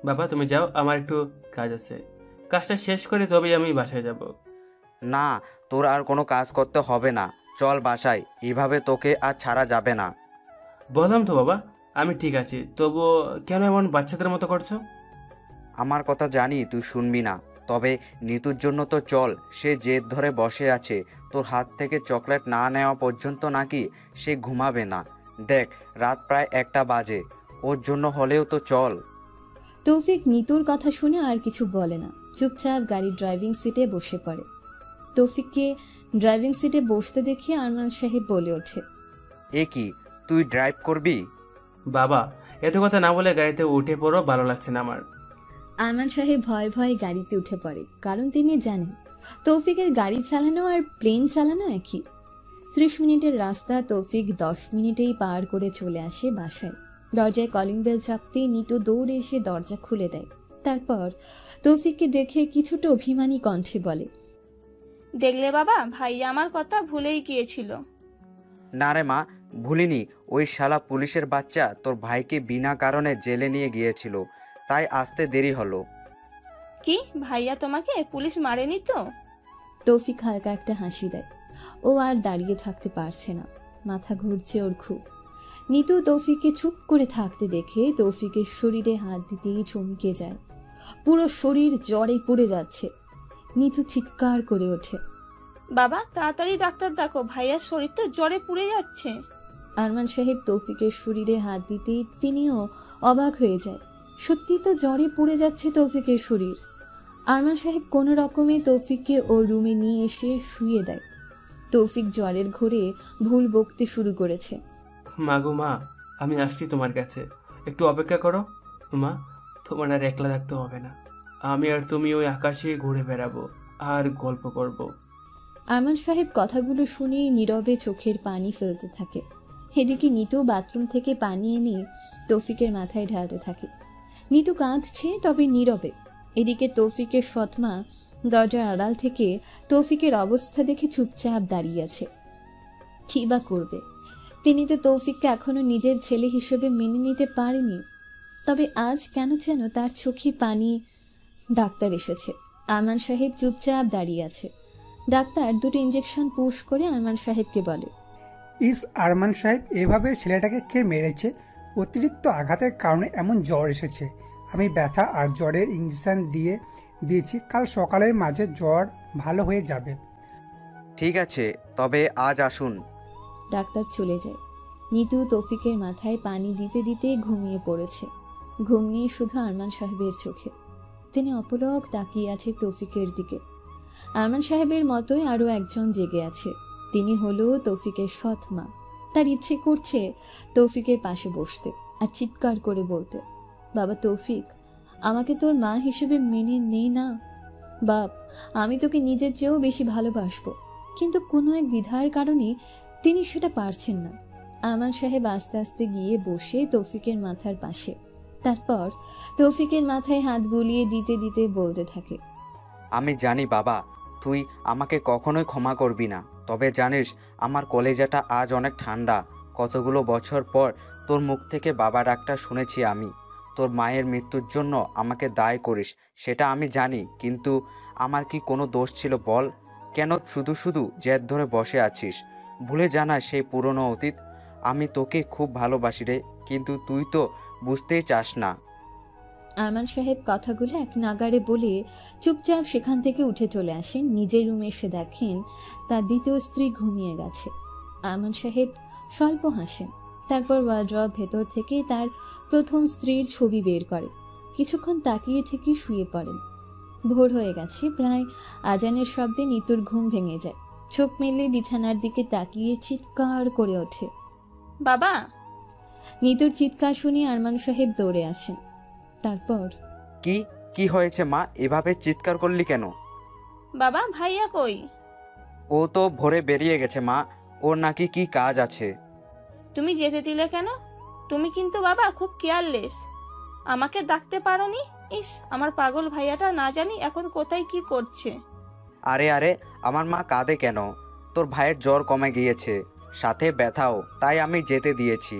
বাবা তুমি যাও, আমার একটু কাজ আছে, কাজটা শেষ করে তবেই আমি বাসায় যাব। না, তোর আর কোনো কাজ করতে হবে না, চল বাসায়, এভাবে তোকে আর ছাড়া যাবে না। বললাম তো বাবা, আমি ঠিক আছি, তবুও কেন এমন বাচ্চাদের মতো করছো? আমার কথা জানি তুই শুনবি না, তবে নিতুর জন্য তো চল। সে জেদ ধরে বসে আছে, তোর হাত থেকে চকলেট না নেওয়া পর্যন্ত নাকি সে ঘুমাবে না। দেখ, রাত প্রায় 1টা বাজে, ওর জন্য হলেও তো চল। তৌফিক নিতুর কথা শুনে আর কিছু বলে না, চুপচাপ গাড়ির ড্রাইভিং সিটে বসে পড়ে। তৌফিককে ড্রাইভিং সিটে বসতে দেখে আরমান সাহেব বলে ওঠে, এ কি, তুই ড্রাইভ করবি? বাবা এত কথা না বলে গাড়িতে উঠে পড়ো, ভালো লাগছে না আমার। আরমান সাহেব ভয়ে ভয়ে গাড়িতে উঠে পড়ে, কারণ তিনি জানেন তৌফিকের গাড়ি চালানো আর প্লেন চালানো একই। 30 মিনিটের রাস্তা তৌফিক 10 মিনিটেই পার করে চলে আসে বাসায়। দরজায় কলিং বেল চাপতেই নিতু দৌড়ে এসে দরজা খুলে দেয়। তারপর তৌফিককে দেখে কিছুটা অভিমানী কণ্ঠে বলে, দেখলে বাবা, ভাইয়া আমার কথা ভুলেই গিয়েছিল। না রে মা, ভুলিনি। ওই শালা পুলিশের বাচ্চা তোর ভাইকে বিনা কারণে জেলে নিয়ে গিয়েছিল, তাই আসতে দেরি হলো। কি, ভাইয়া তোমাকে পুলিশ মারেনি তো? তৌফিক হালকা একটা হাসি দেয়। ও আর দাঁড়িয়ে থাকতে পারছে না, মাথা ঘুরছে ওর খুব। নিতু তৌফিককে চুপ করে থাকতে দেখে তৌফিকের শরীরে হাত দিতেই চমকে যায়। পুরো শরীর জ্বরে পড়ে যাচ্ছে। নিতু চিৎকার করে ওঠে, বাবা তাড়াতাড়ি ডাক্তার দেখো, ভাইয়ার শরীর তো জ্বরে পুড়ে যাচ্ছে। আরমান সাহেব তৌফিকের শরীরে হাত দিতেই তিনিও অবাক হয়ে যায়। সত্যি তো জ্বরে পুড়ে যাচ্ছে তৌফিকের শরীর। আরমান সাহেব কোনো রকমে তৌফিককে ওর রুমে নিয়ে এসে শুয়ে দেয়। তৌফিক জ্বরের ঘোরে ভুল বকতে শুরু করেছে। মাগো মা, আমি আসছি তোমার কাছে, একটু অপেক্ষা করো। মা, তোমার আর একলা থাকতে হবে না, আমি আর তুমি ওই আকাশে ঘুরে বেড়াবো আর গল্প করব। আরমান সাহেব কথাগুলো শুনে নীরবে চোখের পানি ফেলতে থাকে। এদিকে নিতু বাথরুম থেকে পানি এনে তৌফিকের মাথায় ঢালতে থাকে। নিতু কাঁদছে, তবে নীরবে। এদিকে তৌফিকের সৎমা দরজার আড়াল থেকে তৌফিকের অবস্থা দেখে চুপচাপ দাঁড়িয়ে আছে। কি বা করবে, তিনি তো তৌফিককে এখনো নিজের ছেলে হিসেবে মেনে নিতে পারেনি। তবে আজ কেন যেন তার চোখে পানি। ডাক্তার এসেছে, আরমান সাহেব চুপচাপ দাঁড়িয়ে আছে। ডাক্তার 2টি ইঞ্জেকশন পুশ করে আরমান সাহেবকে বলে, আরমান সাহেব, এভাবে ছেলেটাকে কে মেরেছে? অতিরিক্ত আঘাতের কারণে এমন জ্বর এসেছে। আমি ব্যথা আর জ্বরের ইঞ্জেকশন দিয়েছি, কাল সকালের মাঝে জ্বর ভালো হয়ে যাবে। ঠিক আছে, তবে আজ আসুন। ডাক্তার চলে যায়। নিতু তৌফিকের মাথায় পানি দিতে দিতে ঘুমিয়ে পড়েছে। ঘুম নিয়ে শুধু আরমান সাহেবের চোখে। তিনি অপলক তাকিয়ে আছে তৌফিকের দিকে। আরমান সাহেবের মতোই আরো একজন জেগে আছে। তিনি হলো তৌফিকের সৎ মা। তার ইচ্ছে করছে তৌফিকের পাশে বসতে আর চিৎকার করে বলতে, বাবা তৌফিক, আমাকে তোর মা হিসেবে মেনে নেই না? বাপ, আমি তোকে নিজের চেয়েও বেশি ভালোবাসবো। কিন্তু কোনো এক দ্বিধার কারণে তিনি সেটা পারছেন না। আরমান সাহেব আস্তে আস্তে গিয়ে বসে তৌফিকের মাথার পাশে। তারপর তৌফিকের মাথায় হাত বুলিয়ে দিতে দিতে বলতে থাকে, আমি জানি বাবা, তুই আমাকে কখনোই ক্ষমা করবি না, তবে জানিস আমার কলেজাটা আজ অনেক ঠান্ডা। কতগুলো বছর পর তোর মুখ থেকে বাবা ডাকটা শুনেছি আমি। তোর মায়ের মৃত্যুর জন্য আমাকে দায় করিস, সেটা আমি জানি, কিন্তু আমার কি কোনো দোষ ছিল বল? কেন শুধু শুধু জেদ ধরে বসে আছিস? ভুলে জানা সেই পুরনো অতীত। আমি তোকে খুব ভালোবাসি রে, কিন্তু তুই তো বুঝতেই চাস না। আরমান সাহেব কথাগুলো এক নাগাড়ে বলে চুপচাপ সেখান থেকে উঠে চলে আসেন। নিজের রুমে এসে দেখেন তার দ্বিতীয় স্ত্রী ঘুমিয়ে গেছে। আরমান সাহেব স্বল্প হাসেন, তারপর ওয়ার্ড্রব ভেতর থেকে তার প্রথম স্ত্রীর ছবি বের করে। কিছুক্ষণ তাকিয়ে থেকে শুয়ে পড়েন। ভোর হয়ে গেছে, প্রায় আজানের শব্দে নিতুর ঘুম ভেঙে যায়। চোখ মেলে বিছানার দিকে তাকিয়ে চিৎকার করে ওঠে, বাবা। নিতুর চিৎকার শুনে আরমান সাহেব দৌড়ে আসেন। তারপর, কি কি হয়েছে মা, এভাবে চিৎকার করলি কেন? বাবা, ভাইয়া কই? ও তো ভোরে বেরিয়ে গেছে মা, ওর নাকি কি কাজ আছে। তুমি যেতে দিলে কেন? তুমি কিন্তু বাবা খুব কেয়ারলেস। আমাকে ডাকতে পারোনি? ইস, আমার পাগল ভাইয়াটা না জানি এখন কোথায় কি করছে। আরে আরে, আমার মা কাঁদে কেন? তোর ভাইয়ের জ্বর কমে গিয়েছে, সাথে ব্যথাও, তাই আমি যেতে দিয়েছি।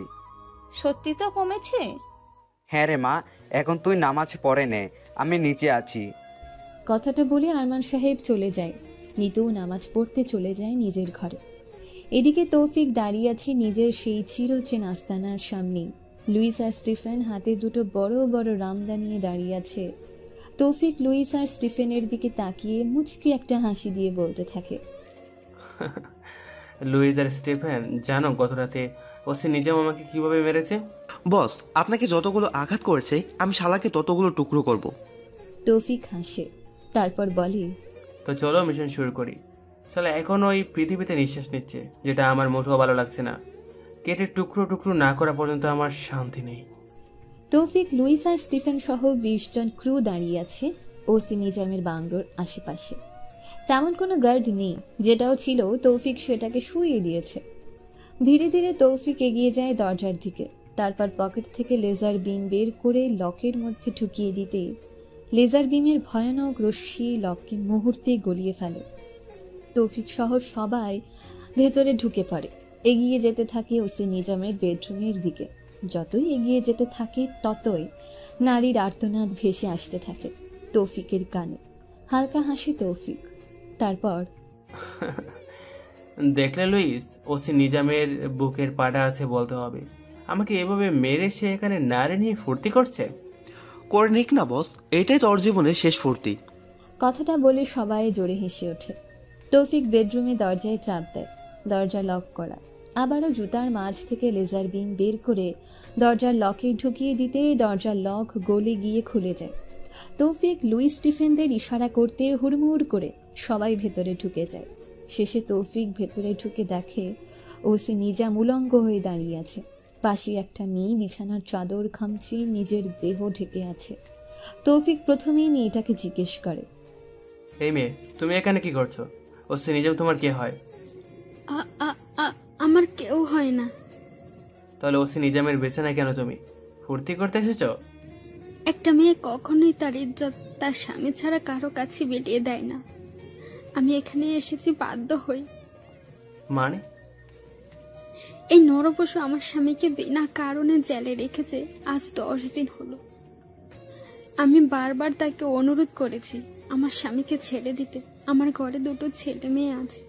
সত্যি তো কমেছে? হ্যাঁ রে মা, এখন তুই নামাজ পড়ে নে, আমি নিচে আছি। কথাটা বলে আরমান সাহেব চলে যায়। নিতু নামাজ পড়তে চলে যায় নিজের ঘরে। এদিকে তৌফিক দাঁড়িয়ে আছে নিজের সেই চিরচেনা আস্তানার সামনে। লুইস আর স্টিফেন হাতে দুটো বড় বড় রামদা নিয়ে দাঁড়িয়ে আছে। তৌফিক লুইস আর স্টিফেনের দিকে তাকিয়ে মুচকি একটা হাসি দিয়ে বলতে থাকে, লুইস আর স্টিফেন, জানো গত রাতে ওসি নিজাম আমাকে কিভাবে মেরেছে? বস, আপনাকে যতগুলো আঘাত করেছে আমি শালাকে ততগুলো টুকরো করব। তৌফিক হাসে, তারপর বলে, তো চলো মিশন শুরু করি। শালা এখন ওই পৃথিবীতে নিঃশ্বাস নিচ্ছে, যেটা আমার মোটেও ভালো লাগছে না। কেটে টুকরো টুকরো না করা পর্যন্ত আমার শান্তি নেই। তৌফিক, লুইস আর স্টিফেন সহ 20 জন ক্রু দাঁড়িয়ে আছে ওসি নিজামের বাংলোর আশেপাশে। তেমন কোনো গার্ড নেই, যেটাও ছিল তৌফিক সেটাকে শুইয়ে দিয়েছে। ধীরে ধীরে তৌফিক এগিয়ে যায় দরজার দিকে। তারপর পকেট থেকে লেজার বিম বের করে লকের মধ্যে ঢুকিয়ে দিতে লেজার বিমের ভয়ানক রশ্মি লককে মুহূর্তে গলিয়ে ফেলে। তৌফিক সহ সবাই ভেতরে ঢুকে পড়ে। এগিয়ে যেতে থাকে ওসি নিজামের বেডরুমের দিকে। যতই এগিয়ে যেতে থাকে ততই নারীর আর্তনাদ ভেসে আসতে থাকে তৌফিকের কানে। হালকা হাসে তৌফিক, তারপর, দেখলে লুইস, ওসি নিজামের বুকের পাটা আছে বলতে হবে। আমাকে এভাবে মেরে সে এখানে নারী নিয়ে ফুর্তি করছে। করে নিক না বস, এটাই তোর জীবনের শেষ ফুর্তি। কথাটা বলে সবাই জোরে হেসে ওঠে। তৌফিক বেডরুমে দরজায় চাপ দেয়। দরজা লক করা। আবারও জুতার মাঝ থেকে লেজার বিম বের করে দরজার লকে ঢুকিয়ে দিতে দরজার লক গলে গিয়ে খুলে যায়। তৌফিক লুইস স্টিফেনদের ইশারা করতে হুড়মুড় করে সবাই ভেতরে ঢুকে যায়। শেষে তৌফিক ভেতরে ঢুকে দেখে ওসি নিজাম উলঙ্গ হয়ে দাঁড়িয়ে আছে। পাশে একটা মেয়ে বিছানার চাদর খামচে নিজের দেহ ঢেকে আছে। তৌফিক প্রথমেই মেয়েটাকে জিজ্ঞেস করে, এই মেয়ে, তুমি এখানে কি করছো? ওসি নিজাম তোমার কে হয়? আমার কেউ হয় না। তাহলে ওসি নিজামের বিছানায় কেন তুমি? ফুর্তি করতে এসেছো? একটা মেয়ে কখনোই তার ইজ্জত তার স্বামী ছাড়া কারো কাছে বিলিয়ে দেয় না। আমি এখানে এসেছি বাধ্য হই। মানে? এই নরপশু আমার স্বামীকে বিনা কারণে জেলে রেখেছে আজ 10 দিন হলো। আমি বারবার তাকে অনুরোধ করেছি আমার স্বামীকে ছেড়ে দিতে। আমার ঘরে 2 ছেলে মেয়ে আছে,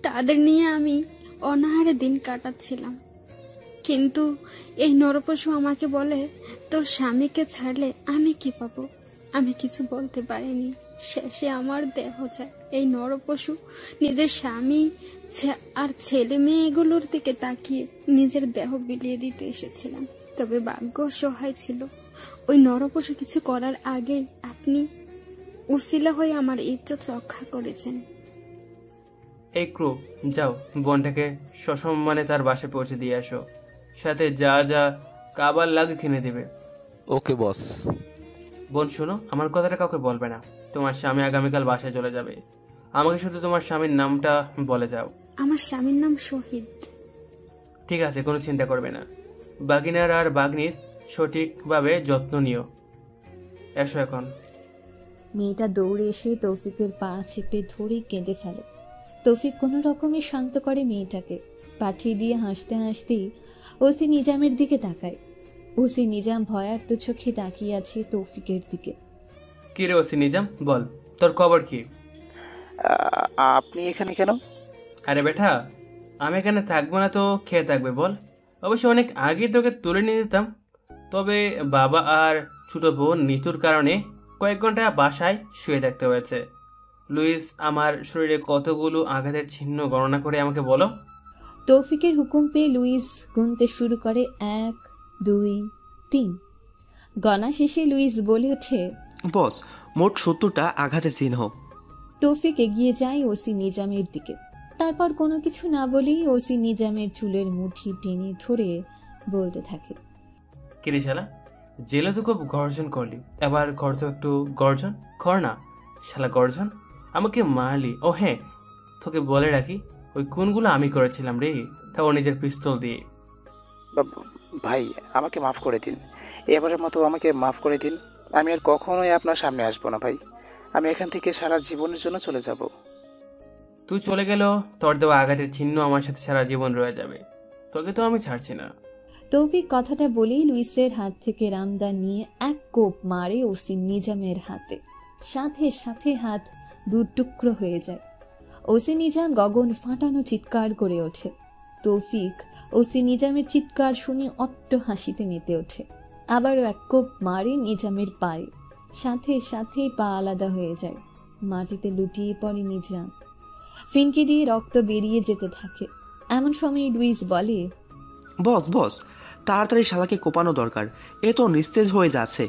তাদের নিয়ে আমি অনাহারে দিন কাটাচ্ছিলাম। কিন্তু এই নরপশু আমাকে বলে, তোর স্বামীকে ছাড়লে আমি কি পাবো? আমি কিছু বলতে পারিনি। শেষে আমার দেহ চায়। এই নরপশু নিজের স্বামী আর ছেলে মেয়েগুলোর দিকে তাকিয়ে নিজের দেহ বিলিয়ে দিতে এসেছিলাম। তবে ভাগ্য সহায় ছিল। ওই নরপশু কিছু করার আগে আপনি উসিলা হয়ে আমার ইজ্জত রক্ষা করেছেন। এই ক্রু, যাও বোনটাকে সসম্মানে তার বাসায় পৌঁছে দিয়ে আসো। সাথে যা যা কাবার লাগে কিনে দেবে। ওকে বস। বোন শোনো, আমার কথাটা কাউকে বলবে না। তোমার স্বামী আগামীকাল বাসায় চলে যাবে। আমাকে শুধু তোমার স্বামীর নামটা বলে যাও। আমার স্বামীর নাম শহীদ। ঠিক আছে, কোনো চিন্তা করবে না। বাগিনার আর বাগনির সঠিকভাবে যত্ন নিও। এসো এখন। মেয়েটা দৌড়ে এসে তৌফিকের পা চেপে ধরে কেঁদে ফেলে। তৌফিক কোনো রকমে শান্ত করে মেয়েটাকে। পাঠিয়ে দিয়ে হাসতে হাসতেই ওসি নিজামের দিকে তাকায়। ওসি নিজাম ভয়ার্ত চোখে তাকিয়ে আছে তৌফিকের দিকে। কি রে ওসি নিজাম, বল তোর খবর কি? আপনি এখানে কেন? আরে বেটা, আমি এখানে থাকবো না তো খেয়ে থাকবে বল? অবশ্য অনেক আগেই তোকে তুলে নিয়ে যেতাম, তবে বাবা আর ছোট বোন নিতুর কারণে কয়েক ঘন্টা বাসায় শুয়ে থাকতে হয়েছে। লুইস, আমার শরীরে কতগুলো আঘাতের চিহ্ন গণনা করে আমাকে বলো। তৌফিকের হুকুম পেয়ে লুইস গুনতে শুরু করে 1, 2, 3। গণা শেষে লুইস বলে ওঠে, বস মোট 70টা আঘাতের চিহ্ন। তৌফিক এগিয়ে যায় ওসি নিজামের দিকে। তারপর কোনো কিছু না বলেই ওসি নিজামের চুলের মুঠি টেনে ধরে বলতে থাকে, কিরে শালা, জেলে তো খুব গর্জন করলি, এবার কর তো একটু গর্জন কর না শালা, গর্জন। আমাকে মারলি। ও হ্যাঁ, তোকে বলে রাখি ওই কোনগুলো আমি করেছিলাম রে, তা ও নিজের পিস্তল দিয়ে। ভাই আমাকে মাফ করে দিন, এবারের মতো আমাকে মাফ করে দিন। আমি আর কখনোই আপনার সামনে আসবো না ভাই। আমি এখান থেকে সারা জীবনের জন্য চলে যাব। তুই চলে গেল, তোর দেওয়া আঘাতের চিহ্ন আমার সাথে সারা জীবন রয়ে যাবে, তোকে তো আমি ছাড়ছি না। তৌফিক কথাটা বলেই লুইসের হাত থেকে রামদা নিয়ে এক কোপ মারে ওসি নিজামের হাতে। সাথে সাথে হাত 2 টুকরো হয়ে যায়। ওসি নিজাম গগন ফাটানো চিৎকার করে ওঠে। তৌফিক ওসি নিজামের চিৎকার শুনে অট্ট হাসিতে মেতে ওঠে। আবারও এক কোপ মারে নিজামের পায়ে। সাথে সাথে পা আলাদা হয়ে যায়। মাটিতে লুটিয়ে পড়ে নিজাম। ফিনকি দিয়ে রক্ত বেরিয়ে যেতে থাকে। এমন সময় লুইস বলে, বস বস তাড়াতাড়ি শালাকে কোপানো দরকার, এ তো নিস্তেজ হয়ে যাচ্ছে।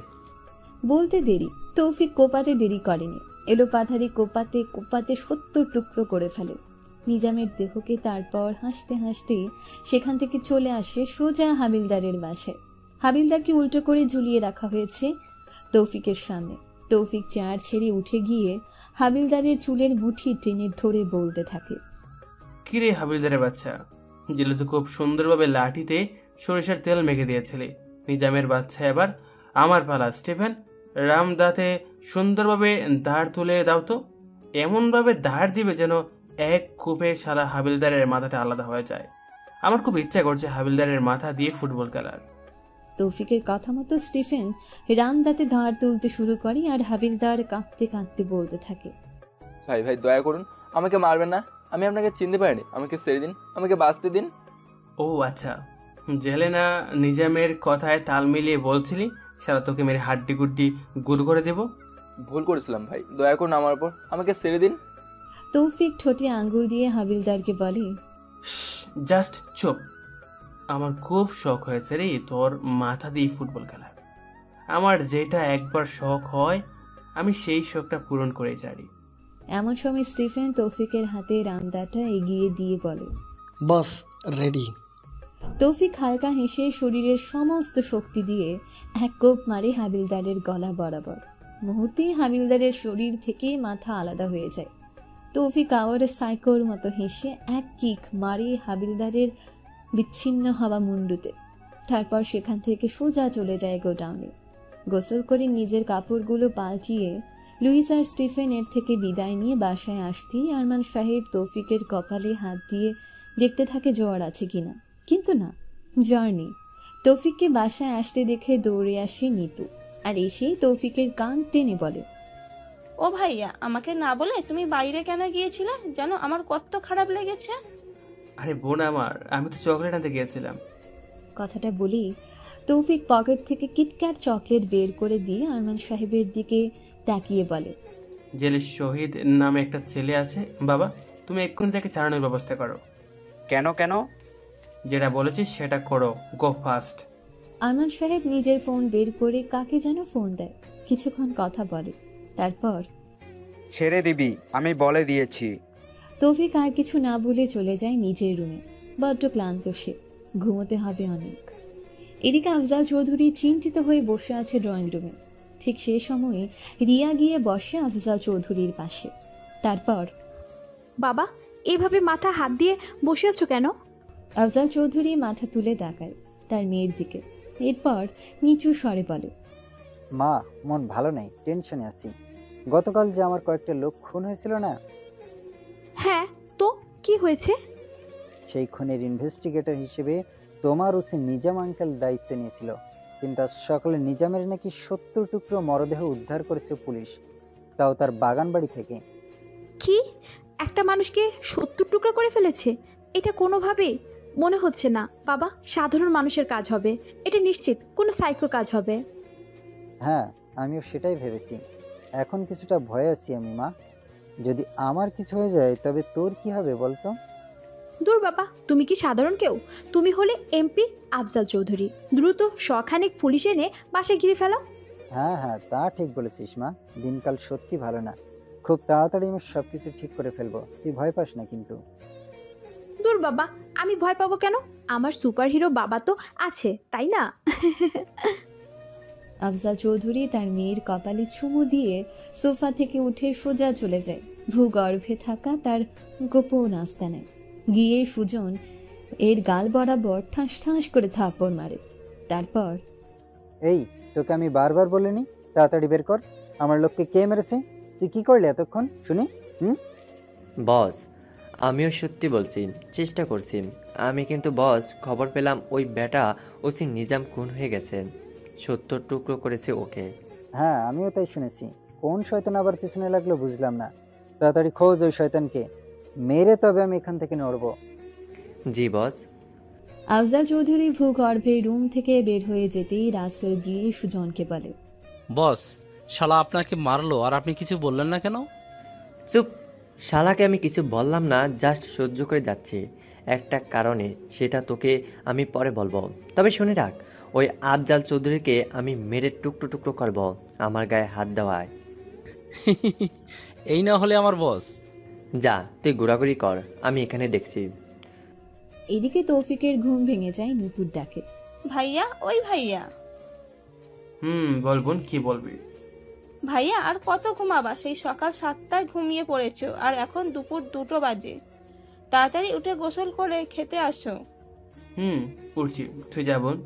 বলতে দেরি, তৌফিক কোপাতে দেরি করেনি। এলো পাথারি কোপাতে কোপাতে 70 টুকরো করে ফেলে নিজামের দেহকে। তারপর হাসতে হাসতে সেখান থেকে চলে আসে সোজা হাবিলদারের বাসায়। হাবিলদারকে উল্টো করে ঝুলিয়ে রাখা হয়েছে তৌফিকের সামনে। তৌফিক চেয়ার ছেড়ে উঠে গিয়ে হাবিলদারের চুলের মুঠি টেনে ধরে বলতে থাকে, কিরে হাবিলদারের বাচ্চা, জেলে তো খুব সুন্দরভাবে লাঠিতে সরিষার তেল মেখে দিয়েছিলে। নিজামের বাচ্চা, এবার আমার পালা। স্টিফেন, রামদাতে সুন্দরভাবে দাঁড় তুলে দাও তো, এমনভাবে দাঁড় দিবে যেন এক কূপে সারা হাবিলদারের মাথাটা আলাদা হয়ে যায়। আমার খুব ইচ্ছা করছে হাবিলদারের মাথা দিয়ে ফুটবল খেলার। তৌফিকের কথা মতো স্টিফেন রামদাতে ধার তুলতে শুরু করে আর হাবিলদার কাঁদতে কাঁদতে বলতে থাকে, ভাই ভাই দয়া করুন, আমাকে মারবেন না, আমি আপনাকে চিনতে পারিনি, আমাকে ছেড়ে দিন, আমাকে বাঁচতে দিন। ও আচ্ছা, জেলে না নিজামের কথায় তাল মিলিয়ে বলছিলি সারা তোকে মেরে হাড্ডি গুড্ডি গুড় করে দেব? ভুল করেছিলাম ভাই, দয়া করুন আমার উপর, আমাকে ছেড়ে দিন। তৌফিক ঠোঁটে আঙ্গুল দিয়ে হাবিলদারকে বলে, জাস্ট চুপ। আমার খুব শখ হয়েছে রে তোর মাথা দিয়ে ফুটবল খেলার। আমার যেটা একবার শখ হয় আমি সেই শখটা পূরণ করে ছাড়ি। এমন সময় স্টিফেন তৌফিকের হাতে রামদাটা এগিয়ে দিয়ে বলে, বস রেডি। তৌফিক হালকা হেসে শরীরের সমস্ত শক্তি দিয়ে এক কোপ মারে হাবিলদারের গলা বরাবর। মুহূর্তেই হাবিলদারের শরীর থেকে মাথা আলাদা হয়ে যায়। তৌফিক আবার সাইকোর মতো হেসে এক কিক মারে হাবিলদারের বিচ্ছিন্ন হওয়া মুন্ডুতে। তারপর সেখান থেকে সোজা চলে যায় গোডাউনে। গোসল করে নিজের কাপড়গুলো পাল্টিয়ে লুইস আর স্টিফেন এর থেকে বিদায় নিয়ে বাসায় আসতেই আরমান সাহেব তৌফিকের কপালে হাত দিয়ে দেখতে থাকে জ্বর আছে কিনা, কিন্তু না, জ্বর নেই। তৌফিককে বাসায় আসতে দেখে দৌড়ে আসে নিতু আর এসে তৌফিকের কান টেনে বলে, ও ভাইয়া, আমাকে না বলে তুমি বাইরে কেন গিয়েছিলে? জানো আমার কত খারাপ লেগেছে। আরে বোন আমার, আমি তো চকলেট আনতে গিয়েছিলাম। কথাটা বলি তৌফিক পকেট থেকে কিটক্যাট চকলেট বের করে দিয়ে আরমান সাহেবের দিকে তাকিয়ে বলে, জেলের শহীদ নামে একটা ছেলে আছে বাবা, তুমি এক্ষুনি তাকে ছাড়ানোর ব্যবস্থা করো। কেন কেন? যেটা বলেছিস সেটা করো, গো ফাস্ট। আরমান সাহেব নিজের ফোন বের করে কাকে যেন ফোন দেয়, কিছুক্ষণ কথা বলে, তারপর ছেড়ে দিবি, আমি বলে দিয়েছি। তৌফিক আর কিছু না বলে চলে যায় নিজের রুমে। বড্ড ক্লান্ত সে, ঘুমোতে হবে অনেক। এদিকে আফজাল চৌধুরী চিন্তিত হয়ে বসে আছে ড্রয়িং রুমে। ঠিক সে সময়ে রিয়া গিয়ে বসে আফজাল চৌধুরীর পাশে। তারপর, বাবা এইভাবে মাথা হাত দিয়ে বসে আছো কেন? আফজাল চৌধুরী মাথা তুলে তাকায় তার মেয়ের দিকে, এরপর নিচু স্বরে বলে, মা মন ভালো নেই, টেনশনে আছি। গতকাল যে আমার কয়েকটা লোক খুন হয়েছিল না? হ্যাঁ তো কি হয়েছে? সেই খুনের ইনভেস্টিগেটর হিসেবে তোমার ওসি নিজাম আঙ্কেল দায়িত্ব নিয়েছিল, কিন্তু আজ সকালে নিজামের নাকি 70 টুকরো মরদেহ উদ্ধার করেছে পুলিশ, তাও তার বাগান বাড়ি থেকে। কি, একটা মানুষকে 70 টুকরা করে ফেলেছে? এটা কোনোভাবেই মনে হচ্ছে না বাবা সাধারণ মানুষের কাজ হবে, এটা নিশ্চিত কোনো সাইকোর কাজ হবে। হ্যাঁ, আমিও সেটাই ভেবেছি। এখন কিছুটা ভয়ে আছি আমি মা, যদি আমার কিছু হয়ে যায় তবে তোর কি হবে বলতো? দূর বাবা, তুমি কি সাধারণ কেউ? তুমি হলে এমপি আফজাল চৌধুরী। দ্রুত শখানেক পুলিশ এনে বাসায় ঘিরে ফেলো। হ্যাঁ হ্যাঁ, তা ঠিক বলেছিস মা, দিনকাল সত্যি ভালো না। খুব তাড়াতাড়ি আমি সবকিছু ঠিক করে ফেলবো, তুই ভয় পাস না কিন্তু। দূর বাবা, আমি ভয় পাবো কেন? আমার সুপারহিরো বাবা তো আছে, তাই না? আফজাল চৌধুরী তার মেয়ের কপালে চুমু দিয়ে সোফা থেকে উঠে সোজা চলে যায় ভূগর্ভে থাকা তার গোপন আস্তানায়। গিয়ে সুজন এর গাল বরাবর ঠাস ঠাস করে থাপ্পড় মারে। তারপর, এই তোকে আমি বারবার বলিনি তাড়াতাড়ি বের কর, আমার লোককে কে মেরেছে? তুই কি করলি এতক্ষণ শুনি? বস, আমিও সত্যি বলছি, চেষ্টা করছি আমি, কিন্তু বস খবর পেলাম ওই বেটা ওসি নিজাম খুন হয়ে গেছে, 70 টুকরো করেছে ওকে। হ্যাঁ, আমিও তাই শুনেছি। কোন শয়তান আবার পিছনে লাগলো বুঝলাম না। তাড়াতাড়ি খোঁজ ওই শয়তানকে, মেরে তবে আমি এখান থেকে নড়বো। জি বস। আফজাল চৌধুরী ভূগর্ভের রুম থেকে বের হয়ে যেতেই রাসেল গিয়ে সুজনকে বলে, বস, শালা আপনাকে মারলো আর আপনি কিছু বললেন না কেন? চুপ, শালাকে আমি কিছু বললাম না, জাস্ট সহ্য করে যাচ্ছি একটা কারণে, সেটা তোকে আমি পরে বলবো। তবে শুনে রাখ, ওই আফজাল চৌধুরীকে আমি মেরে টুকরো টুকরো করব আমার গায়ে হাত দেওয়ায়। এই না হলে আমার বস। যা, তুই ঘোরাঘুরি কর, আমি এখানে দেখছি। এদিকে তৌফিকের ঘুম ভেঙে যায় নিতুর ডাকে। ভাইয়া, ওই ভাইয়া। বল বোন, কি বলবি? ভাইয়া, আর কত ঘুমাবা? সেই সকাল 7টায় ঘুমিয়ে পড়েছো আর এখন দুপুর 2টো বাজে। তাড়াতাড়ি উঠে গোসল করে খেতে আসো। উঠছি, তুই যা বোন।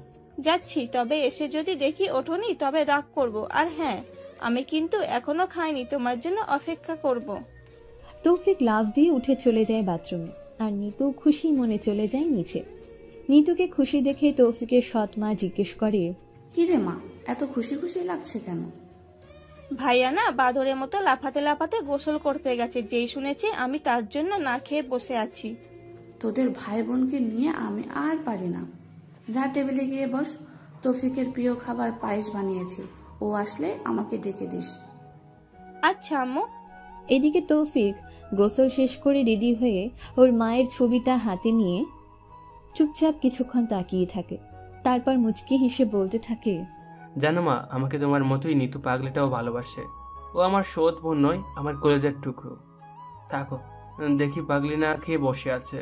যাচ্ছি, তবে এসে যদি দেখি ওঠোনি তবে রাগ করব। আর হ্যাঁ, আমি কিন্তু এখনো খাইনি, তোমার জন্য অপেক্ষা করব। তৌফিক লাফ দিয়ে উঠে চলে যায় বাথরুমে, আর নিতু খুশি মনে চলে যায় নিচে। নিতুকে খুশি দেখে তৌফিকের সৎ মা জিজ্ঞেস করে, কিরে মা, এত খুশি খুশি লাগছে কেন? ভাইয়া না বাদরের মতো লাফাতে লাফাতে গোসল করতে গেছে, যেই শুনেছে আমি তার জন্য না খেয়ে বসে আছি। তোদের ভাই বোনকে নিয়ে আমি আর পারি না। যা টেবিলে গিয়ে বস, তৌফিকের প্রিয় খাবার পায়েস বানিয়েছি, ও আসলে আমাকে ডেকে দিস। আচ্ছা আম্মু। এদিকে তৌফিক গোসল শেষ করে রেডি হয়ে ওর মায়ের ছবিটা হাতে নিয়ে চুপচাপ কিছুক্ষণ তাকিয়ে থাকে। তারপর মুচকি হেসে বলতে থাকে, জানো মা, আমাকে তোমার মতোই নিতু পাগলিটাও ভালোবাসে। ও আমার সৎ বোন নয়, আমার কলেজের টুকরো। থাকো, দেখি পাগলি না খেয়ে বসে আছে।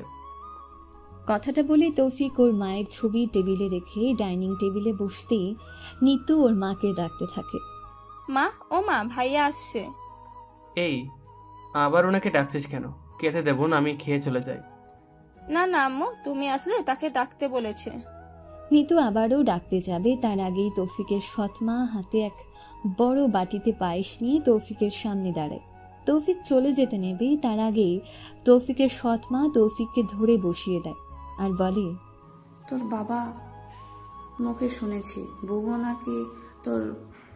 কথাটা বলে তৌফিক ওর মায়ের ছবি টেবিলে রেখে ডাইনিং টেবিলে বসতেই নিতু ওর মাকে ডাকতে থাকে, মা, ও মা, ভাইয়া আসছে। এই, আবার ওনাকে ডাকছিস কেন? খেতে দেবো না, আমি খেয়ে চলে যাই। না না আম্মু, তুমি আসলে তাকে ডাকতে বলেছে। নিতু আবারও ডাকতে যাবে, তার আগেই তৌফিকের সৎমা হাতে এক বড় বাটিতে পায়েস নিয়ে তৌফিকের সামনে দাঁড়ায়। তৌফিক চলে যেতে নেবে, তার আগেই তৌফিকের সৎমা তৌফিককে ধরে বসিয়ে দেয় আর বলে, তোর বাবা মুখে শুনেছি বুবু নাকি তোর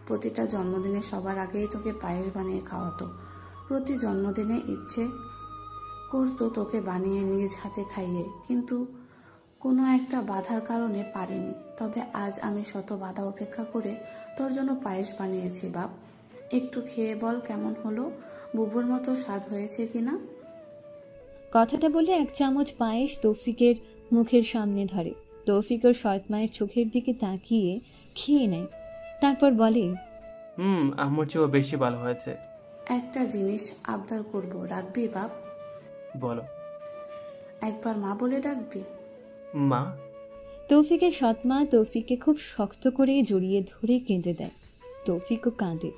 প্রতিটা জন্মদিনে সবার আগেই তোকে পায়েস বানিয়ে খাওয়াতো। প্রতি জন্মদিনে ইচ্ছে করতো তোকে বানিয়ে নিজ হাতে খাইয়ে, কিন্তু কোনো একটা বাধার কারণে পারিনি। তবে আজ আমি শত বাধা উপেক্ষা করে তোর জন্য পায়েস বানিয়েছি বাপ। একটু খেয়ে বল কেমন হলো, বুবুর মতো স্বাদ হয়েছে কিনা। কথাটা বলে এক চামচ পায়েস তৌফিকের মুখের সামনে ধরে। তৌফিক ওর সৎ মায়ের চোখের দিকে তাকিয়ে খেয়ে নেয়, তারপর বলে, আম্মুর চেয়েও বেশি ভালো হয়েছে। একটা জিনিস আবদার করব, রাখবি বাপ? বলো। একবার মা বলে ডাকবি। মা? তৌফিকের সৎমা তৌফিককে খুব শক্ত করে জড়িয়ে ধরে কেঁদে দেয়। তৌফিকও কাঁদে,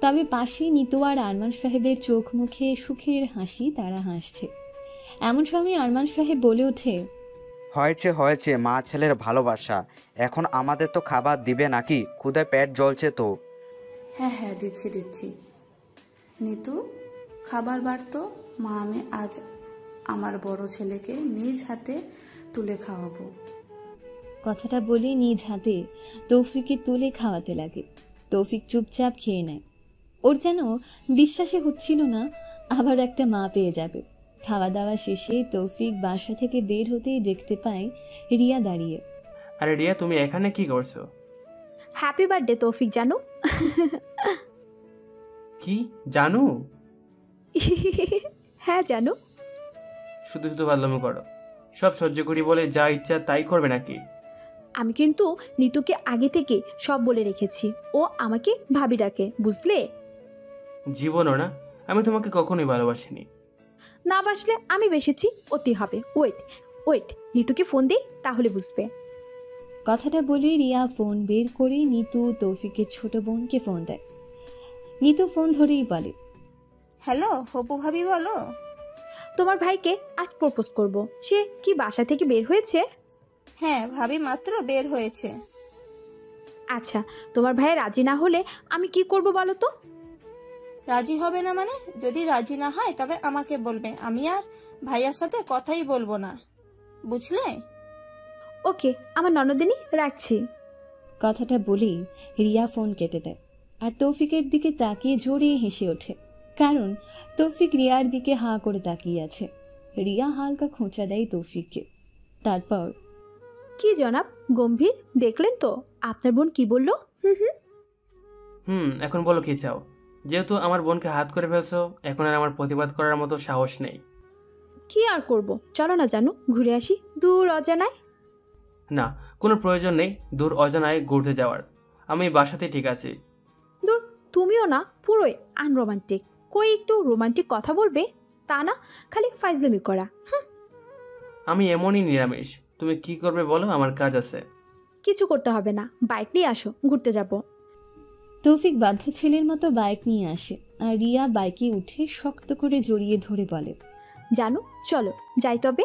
তবে পাশে নিতু আর আরমান সাহেবের চোখ মুখে সুখের হাসি, তারা হাসছে। এমন সময় আরমান সাহেব বলে ওঠে, হয়েছে হয়েছে, মা ছেলের ভালোবাসা। এখন আমাদের তো খাবার দিবে নাকি? ক্ষুধায় পেট জ্বলছে তো। হ্যাঁ হ্যাঁ, দিচ্ছি। নিতু, খাবার বাড়তো। মা, আমি আজ আমার বড় ছেলেকে নিজ হাতে তুলে খাওয়াবো। কথাটা বলে নিজ হাতে তৌফিককে তুলে খাওয়াতে লাগে। তৌফিক চুপচাপ খেয়ে নেয়। ওর যেন বিশ্বাসে হচ্ছিল না আবার একটা মা পেয়ে যাবে। খাওয়া দাওয়া শেষে তৌফিক বাসা থেকে বের হতেই দেখতে পায় রিয়া দাঁড়িয়ে। আরে রিয়া, তুমি এখানে কি করছো? হ্যাপি বার্থডে তৌফিক জানু। কি জানো? হ্যাঁ জানু। শুধু শুধু বাদলামি করো। সব সহ্য করি বলে যা ইচ্ছা তাই করবে নাকি? আমি কিন্তু নিতুকে আগে থেকে সব বলে রেখেছি, ও আমাকে ভাবি ডাকে, বুঝলে? জীবনও না, আমি তোমাকে কখনোই ভালোবাসিনি। না বাসলে আমি বেসেছি অতি হবে। ওয়েট ওয়েট, নিতুকে ফোন দিই, তাহলে বুঝবে। কথাটা বলে রিয়া ফোন বের করে নিতু তৌফিকের ছোট বোনকে ফোন দেয়। নিতু ফোন ধরেই বলে, হ্যালো হপু ভাবি, বলো। তোমার ভাইকে আজ প্রপোজ করব, সে কি বাসা থেকে বের হয়েছে? হ্যাঁ ভাবি, মাত্র বের হয়েছে। আচ্ছা, তোমার ভাই রাজি না হলে আমি কি করব বলো তো? রাজি হবে না মানে? যদি রাজি না হয় তবে আমাকে বলবে, আমি আর ভাইয়ার সাথে কথাই বলবো না, বুঝলে? ওকে আমার ননদিনী, রাখছি। কথাটা বলেই রিয়া ফোন কেটে দেয় আর তৌফিকের দিকে তাকিয়ে জোরে হেসে ওঠে, কারণ তৌফিক রিয়ার দিকে হাঁ করে তাকিয়ে আছে। রিয়া হালকা খোঁচা দেয় তৌফিককে। তারপর, কি জনাব গম্ভীর, দেখলেন তো আপনার বোন কি বলল? এখন বলো কি চাও? যেহেতু আমার বোনকে হাত করে ফেলছো, এখন আর আমার প্রতিবাদ করার মতো সাহস নেই। কি আর করব, চলো না জানু, ঘুরে আসি দূর অজানায়। না, কোনো প্রয়োজন নেই দূর অজানায় ঘুরতে যাওয়ার। আমি বাসাতে ঠিক আছি। দূর, তুমিও না পুরোই আনরোমান্টিক। কই একটু রোমান্টিক কথা বলবে, তা না খালি ফাইজলামি করা। আমি এমনই নিরামিষ। তুমি কি করবে বলো, আমার কাজ আছে। কিছু করতে হবে না, বাইক নিয়ে আসো, ঘুরতে যাব। তৌফিক বাধ্য ছেলের মতো বাইক নিয়ে আসে আর রিয়া বাইকে উঠে শক্ত করে জড়িয়ে ধরে বলে, জানু চলো যাই তবে।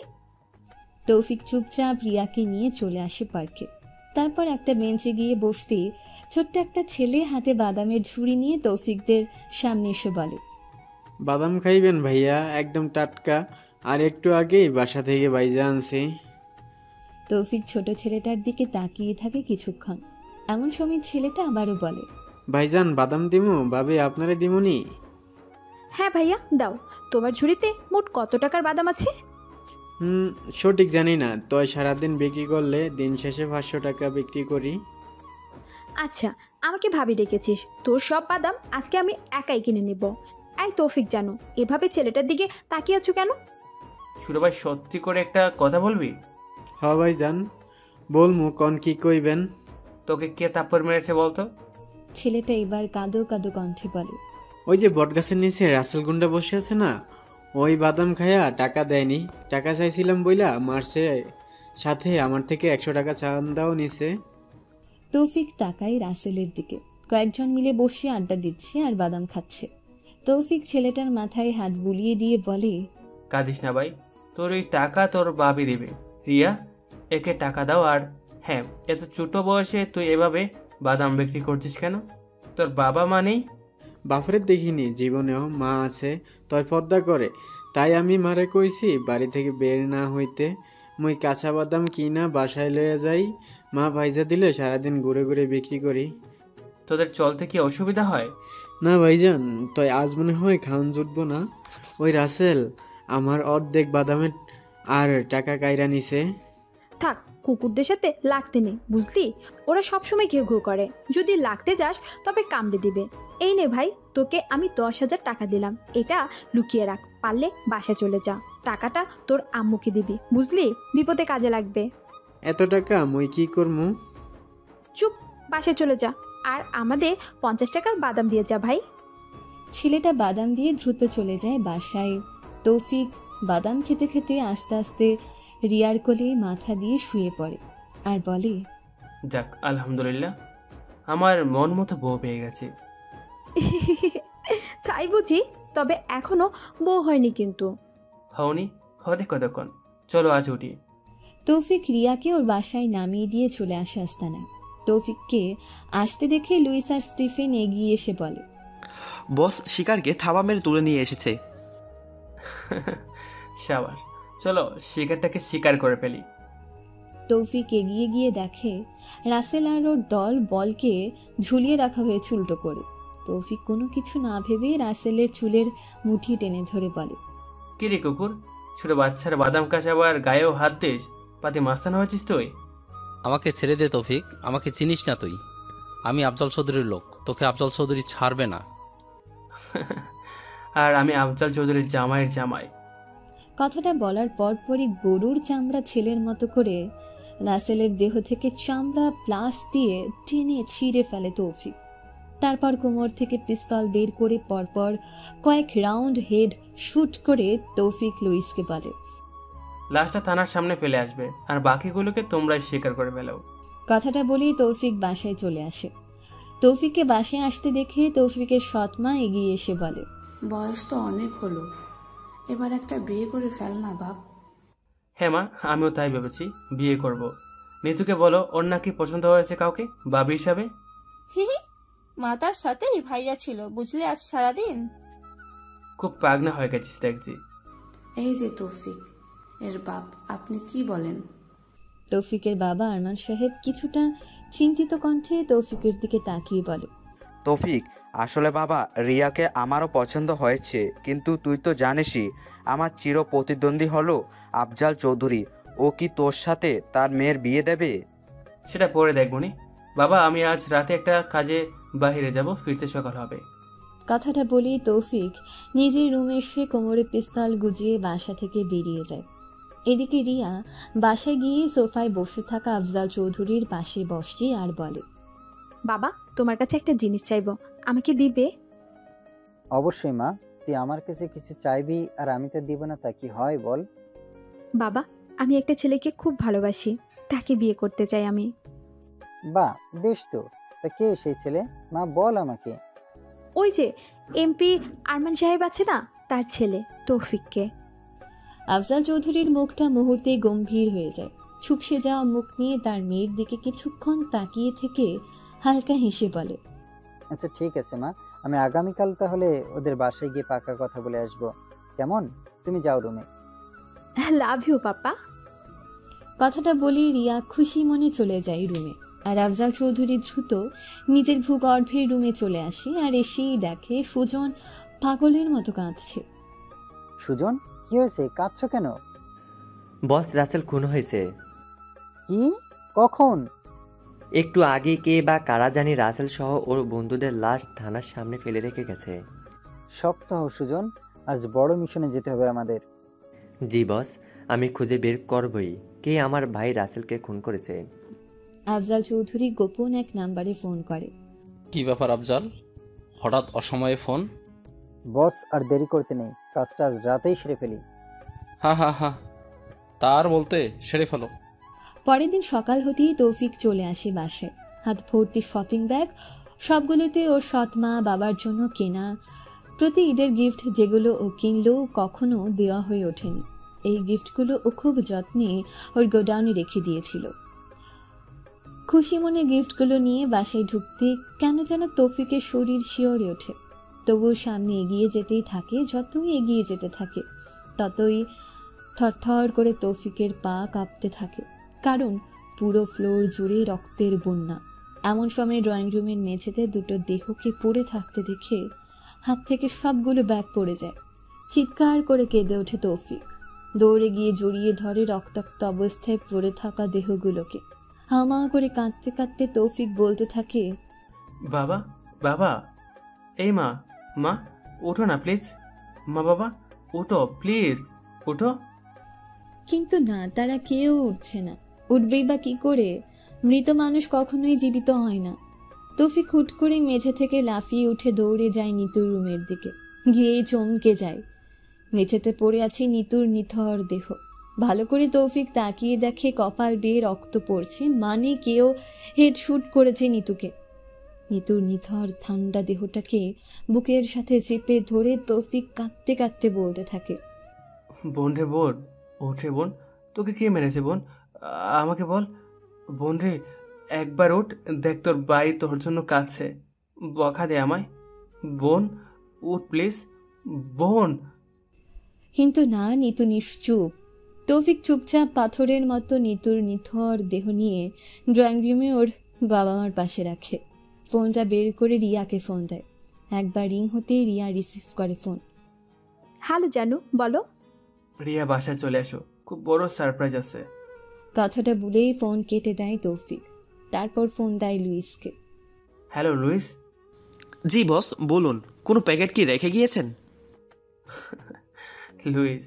তৌফিক চুপচাপ রিয়াকে নিয়ে চলে আসে পার্কে। তারপর একটা বেঞ্চে গিয়ে বসতেই ছোট্ট একটা ছেলে হাতে বাদামের ঝুড়ি নিয়ে তৌফিকদের সামনে এসে বলে, বাদাম খাইবেন ভাইয়া? একদম টাটকা, আর একটু আগেই বাসা থেকে বাইজা আনছি। তৌফিক ছোট ছেলেটার দিকে তাকিয়ে থাকে কিছুক্ষণ। এমন সময় ছেলেটা আবারও বলে, ভাইজান বাদাম দিমু? ভাবি আপনারে দিমুনি? হ্যাঁ ভাইয়া দাও। তোমার ঝুড়িতে মোট কত টাকার বাদাম আছে? সঠিক জানি না, তয় সারাদিন বিক্রি করলে দিন শেষে 500 টাকা বিক্রি করি। আচ্ছা, আমাকে ভাবি ডেকেছিস, তোর সব বাদাম আজকে আমি একাই কিনে নেব। এই তৌফিক জানো, এভাবে ছেলেটার দিকে তাকিয়ে আছো কেন? ছোট ভাই, সত্যি করে একটা কথা বলবি? হ ভাইজান, বলমু, কোন কি কইবেন? তোকে কে তাপ্পর মেরেছে বলতো? ছেলেটা এবার কাঁদো কাঁদো কণ্ঠে বলে, ওই যে বটগাছের নিচে রাসেল গুন্ডা বসে আছে না, ওই বাদাম খায়া টাকা দেয়নি। টাকা চাইছিলাম বইলা মারছে, সাথে আমার থেকে 100 টাকা চাঁদাও নিছে। তৌফিক তাকায় রাসেলের দিকে। কয়েকজন মিলে বসে আড্ডা দিচ্ছে আর বাদাম খাচ্ছে। তৌফিক ছেলেটার মাথায় হাত বুলিয়ে দিয়ে বলে, কাঁদিস না ভাই, তোর ওই টাকা তোর বাবি দেবে। রিয়া, একে টাকা দাও। আর হ্যাঁ, এত ছোট বয়সে তুই এভাবে বাদাম বিক্রি করছিস কেন? তোর বাবা মা নেই? বাপরে দেখিনি জীবনেও, মা আছে তয় পদ্মা করে। তাই আমি মারে কইছি বাড়ি থেকে বের না হইতে। মুই কাঁচা বাদাম কিনা বাসায় লয়ে যাই, মা ভাইজা দিলে সারাদিন ঘুরে ঘুরে বিক্রি করি। তোদের চলতে কি অসুবিধা হয়? না ভাইজান, তয় আজ মনে হয় খাওন জুটবো না। ওই রাসেল আমার অর্ধেক বাদামের আর টাকা কাইরা নিছে। থাক, কুকুরদের সাথে লাগতে নেই, বুঝলি? ওরা সবসময় ঘেউ ঘেউ করে, যদি লাগতে যাস তবে কামড়ে দিবে। এই নে ভাই, তোকে আমি 10,000 টাকা দিলাম, এটা লুকিয়ে রাখ, পারলে বাসায় চলে যা। টাকাটা তোর আম্মুকে দিবি, বুঝলি? বিপদে কাজে লাগবে। এত টাকা মুই কি করমু? চুপ, বাসায় চলে যা, আর আমাদের 50 টাকার বাদাম দিয়ে যা ভাই। ছেলেটা বাদাম দিয়ে দ্রুত চলে যায় বাসায়। তৌফিক বাদাম খেতে খেতে আস্তে আস্তে রিয়ার কোলে মাথা দিয়ে শুয়ে পড়ে আর বলে, যাক আলহামদুলিল্লাহ, আমার মন মতো বউ পেয়ে গেছে। তাই বুঝি? তবে এখনো বউ হয়নি কিন্তু। হওনি? হবে কতক্ষণ? চলো আজ উঠি। তৌফিক রিয়াকে ওর বাসায় নামিয়ে দিয়ে চলে আসে আস্তানায়। তৌফিককে আসতে দেখে লুইস আর স্টিফেন এগিয়ে এসে বলে, বস শিকারকে থাবা মেরে তুলে নিয়ে এসেছে। শাবাশ, চলো শিকারটাকে শিকার করে ফেলি। তৌফিক এগিয়ে গিয়ে দেখে রাসেল আর ওর দল বলকে ঝুলিয়ে রাখা হয়েছে উল্টো করে। তৌফিক কোনো কিছু না ভেবে রাসেলের চুলের মুঠি টেনে ধরে বলে, কিরে কুকুর, ছোট বাচ্চার বাদাম কাঁচা আবার গায়েও হাত দিস, পাতি মাস্তান হয়েছিস তুই? আমাকে ছেড়ে দে তৌফিক, আমাকে চিনিস না তুই। আমি আফজাল চৌধুরীর লোক, তোকে আফজাল চৌধুরী ছাড়বে না। আর আমি আফজাল চৌধুরীর জামাইয়ের জামাই। কথাটা বলার পরপরই গরুর চামড়া ছেলের মতো করে রাসেলের দেহ থেকে চামড়া প্লাস দিয়ে টেনে ছিঁড়ে ফেলে তৌফিক। তারপর কোমর থেকে পিস্তল বের করে পরপর কয়েক রাউন্ড হেড শুট করে তৌফিক লুইসকে বলে, লাশটা থানার সামনে ফেলে আসবে, আর বাকিগুলোকে তোমরাই শিকার করে ফেলো। কথাটা বলেই তৌফিক বাসায় চলে আসে। তৌফিককে বাসায় আসতে দেখে তৌফিকের সৎমা এগিয়ে এসে বলে, বয়স তো অনেক হলো, এবার একটা বিয়ে করে ফেল না বাপ। হ্যাঁ মা, আমিও তাই ভেবেছি, বিয়ে করব। নিতুকে বলো ওর নাকি পছন্দ হয়েছে কাউকে বাবি হিসাবে। হিহি, মাতার সাথেই ভাইয়া ছিল বুঝলে আজ সারাদিন। খুব পাগনা হয়ে গেছিস দেখছি। এই যে তৌফিক এর বাপ, আপনি কি বলেন? তৌফিকের বাবা আরমান সাহেব কিছুটা চিন্তিত কণ্ঠে তৌফিকের দিকে তাকিয়ে বলে, তৌফিক, আসলে বাবা রিয়াকে আমারও পছন্দ হয়েছে, কিন্তু তুই তো জানিসই আমার চির প্রতিদ্বন্দ্বী হলো আফজাল চৌধুরী। ও কি তোর সাথে তার মেয়ের বিয়ে দেবে? সেটা পরে দেখবনি বাবা, আমি আজ রাতে একটা কাজে বাহিরে যাব, ফিরতে সকাল হবে। কথাটা বলেই তৌফিক নিজের রুমে এসে কোমরে পিস্তল গুজিয়ে বাসা থেকে বেরিয়ে যায়। এদিকে রিয়া বাসায় গিয়ে সোফায় বসে থাকা আফজাল চৌধুরীর পাশে বসে আর বলে, বাবা তোমার কাছে একটা জিনিস চাইবো, আমাকে দিবে? অবশ্যই মা, তুই আমার কাছে কিছু চাইবি আর আমি তো দিব না, তা কি হয় বল? বাবা আমি একটা ছেলেকে খুব ভালোবাসি, তাকে বিয়ে করতে চাই আমি। বাহ, বেশ তো। তা কে সেই ছেলে মা, বল আমাকে। ওই যে এমপি আরমান সাহেব আছে না, তার ছেলে তৌফিককে। আফজাল চৌধুরীর মুখটা মুহূর্তেই গম্ভীর হয়ে যায়। ছুপসে যাওয়া মুখ নিয়ে তার মেয়ের দিকে কিছুক্ষণ তাকিয়ে থেকে হালকা হেসে বলে, আচ্ছা ঠিক আছে মা, আমি আগামীকাল তাহলে ওদের বাসায় গিয়ে পাকা কথা বলে আসবো, কেমন? তুমি যাও রুমে। Love you papa. কথাটা বলে রিয়া খুশি মনে চলে যায় রুমে, আর আফজাল চৌধুরী দ্রুত নিজের ভূগর্ভের রুমে চলে আসে আর এসেই দেখে সুজন পাগলের মতো কাঁদছে। সুজন, কি হয়েছে, কাঁদছো কেন? বস, রাসেল খুন হয়েছে। কি? কখন? একটু আগে কে বা কারা জানি রাসেল সহ ওর বন্ধুদের লাশ থানার সামনে ফেলে রেখে গেছে। শক্ত হও সুজন, আজ বড় মিশনে যেতে হবে আমাদের। জি বস, আমি খুঁজে বের করবই কে আমার ভাই রাসেলকে খুন করেছে। আফজাল চৌধুরী গোপন এক নাম্বারে ফোন করে। কি ব্যাপার আফজাল, হঠাৎ অসময়ে ফোন? বস আর দেরি করতে নেই, কাজটা আজ রাতেই সেরে ফেলি। হ্যাঁ হ্যাঁ হ্যাঁ, তার বলতে সেরে ফেলো। পরের দিন সকাল হতেই তৌফিক চলে আসে বাসায়, হাত ভর্তি শপিং ব্যাগ, সবগুলোতে ওর সৎ মা বাবার জন্য কেনা প্রতি ঈদের গিফট, যেগুলো ও কিনলেও কখনো দেওয়া হয়ে ওঠেনি। এই গিফটগুলো ও খুব যত্নে ওর গোডাউনে রেখে দিয়েছিল। খুশি মনে গিফটগুলো নিয়ে বাসায় ঢুকতে কেন যেন তৌফিকের শরীর শিওরে ওঠে। তবুও সামনে এগিয়ে যেতেই থাকে, যতই এগিয়ে যেতে থাকে ততই থরথর করে তৌফিকের পা কাঁপতে থাকে, কারণ পুরো ফ্লোর জুড়ে রক্তের বন্যা। এমন সময় ড্রয়িং রুমের মেঝেতে দুটো দেহকে পড়ে থাকতে দেখে হাত থেকে সবগুলো ব্যাগ পড়ে যায়। চিৎকার করে কেঁদে ওঠে তৌফিক, দৌড়ে গিয়ে জড়িয়ে ধরে রক্তাক্ত অবস্থায় পড়ে থাকা দেহগুলোকে। হামা করে কাঁদতে কাঁদতে তৌফিক বলতে থাকে, বাবা বাবা, এই মা, মা ওঠো না প্লিজ, মা বাবা ওঠো প্লিজ, ওঠো। কিন্তু না, তারা কেউ উঠছে না। উঠবেই বা কি করে? মৃত মানুষ কখনোই জীবিত হয় না। তৌফিক হুট করে মেঝে থেকে লাফিয়ে উঠে দৌড়ে যায় নিতুর রুমের দিকে। গিয়ে চমকে যায়, মেঝেতে পড়ে আছে নিতুর নিথর দেহ। ভালো করে তৌফিক তাকিয়ে দেখে কপাল বেয়ে রক্ত পড়ছে, মানে কেউ হেডশুট করেছে নিতুকে। নিতুর নিথর ঠান্ডা দেহটাকে বুকের সাথে চেপে ধরে তৌফিক কাঁদতে কাঁদতে বলতে থাকে, বোন রে বোন, ওঠে বোন, তোকে কে মেরেছে বোন, আমাকে বল বোন রে, একবার উঠ, দেখ তোর ভাই তোর জন্য কাঁদছে, বকা দে আমায়, বোন উঠ প্লিজ বোন। কিন্তু না, নিতু নিশ্চুপ। তৌফিক চুপচাপ পাথরের মতো নিতুর নিথর দেহ নিয়ে ড্রয়িং রুমে ওর বাবা মার পাশে রাখে। ফোনটা বের করে রিয়াকে ফোন দেয়। একবার রিং হতেই রিয়া রিসিভ করে ফোন। হ্যালো জানু, বলো। রিয়া, বাসায় চলে আসো, খুব বড় সারপ্রাইজ আছে। কথাটা বলেই ফোন কেটে দেয় তৌফিক। তারপর ফোন দেয় লুইসকে। Hello Luis. জি বস, বলুন, কোনো প্যাকেট কি রেখে গিয়েছেন? লুইস,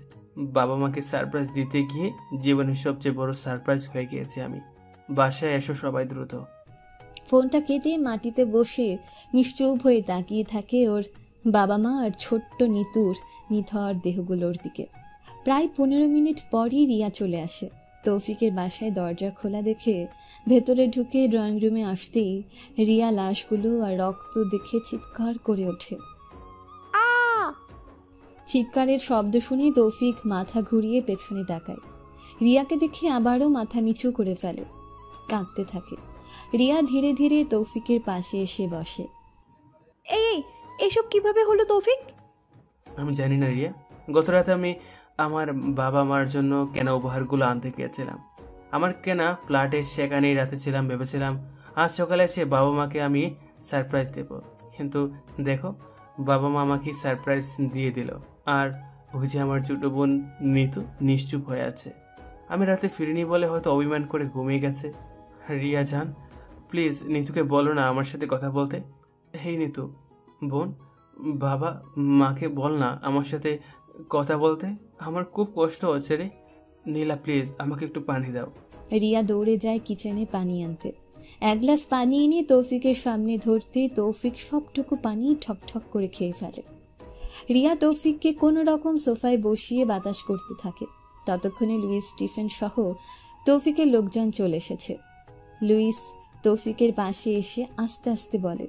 বাবা মাকে সারপ্রাইজ দিতে গিয়ে জীবনের সবচেয়ে বড় সারপ্রাইজ হয়ে গিয়েছে আমি। বাসায় এসো সবাই দ্রুত। ফোনটা কেটে মাটিতে বসে নিশ্চুপ হয়ে তাকিয়ে থাকে ওর বাবা মা আর ছোট্ট নিতুর নিথর দেহগুলোর দিকে। প্রায় 15 মিনিট পরই রিয়া চলে আসে। তৌফিকের বাসায় দরজা খোলা দেখে ভেতরে ঢুকে ড্রয়িং রুমে আসতেই রিয়া লাশগুলো আর রক্ত দেখে চিৎকার করে ওঠে। চিৎকারের শব্দ শুনে তৌফিক মাথা ঘুরিয়ে পেছনে তাকায়। রিয়াকে দেখে আবারও মাথা নিচু করে ফেলে, কাঁদতে থাকে। রিয়া ধীরে ধীরে তৌফিকের পাশে এসে বসে। এই এসব কিভাবে হলো তৌফিক? আমি জানি না রিয়া, গত রাতে আমি আমার বাবা মার জন্য কেনা উপহারগুলো আনতে গিয়েছিলাম। আমার কেনা ফ্ল্যাটে সেখানেই রাতে ছিলাম, ভেবেছিলাম আজ সকালে এসে বাবা মাকে আমি সারপ্রাইজ দেব। কিন্তু দেখো, বাবা মা আমাকে সারপ্রাইজ দিয়ে দিল। আর ওই যে আমার ছোট বোন নিতু নিশ্চুপ হয়ে আছে। আমি রাতে ফিরিনি বলে হয়তো অভিমান করে ঘুমিয়ে গেছে। রিয়া জান, প্লিজ নিতুকে বলো না আমার সাথে কথা বলতে। হেই নিতু বোন, বাবা মাকে বল না আমার সাথে কথা বলতে, আমার খুব কষ্ট হচ্ছে রে। নীলা প্লিজ আমাকে একটু পানি দাও। রিয়া দৌড়ে যায় কিচেনে পানি আনতে। এক গ্লাস পানি এনে তৌফিকের সামনে ধরতে তৌফিক সবটুকু পানি ঠকঠক করে খেয়ে ফেলে। রিয়া তৌফিককে কোনো রকম সোফায় বসিয়ে বাতাস করতে থাকে। ততক্ষণে লুইস স্টিফেন সহ তৌফিকের লোকজন চলে এসেছে। লুইস তৌফিকের পাশে এসে আস্তে আস্তে বলে,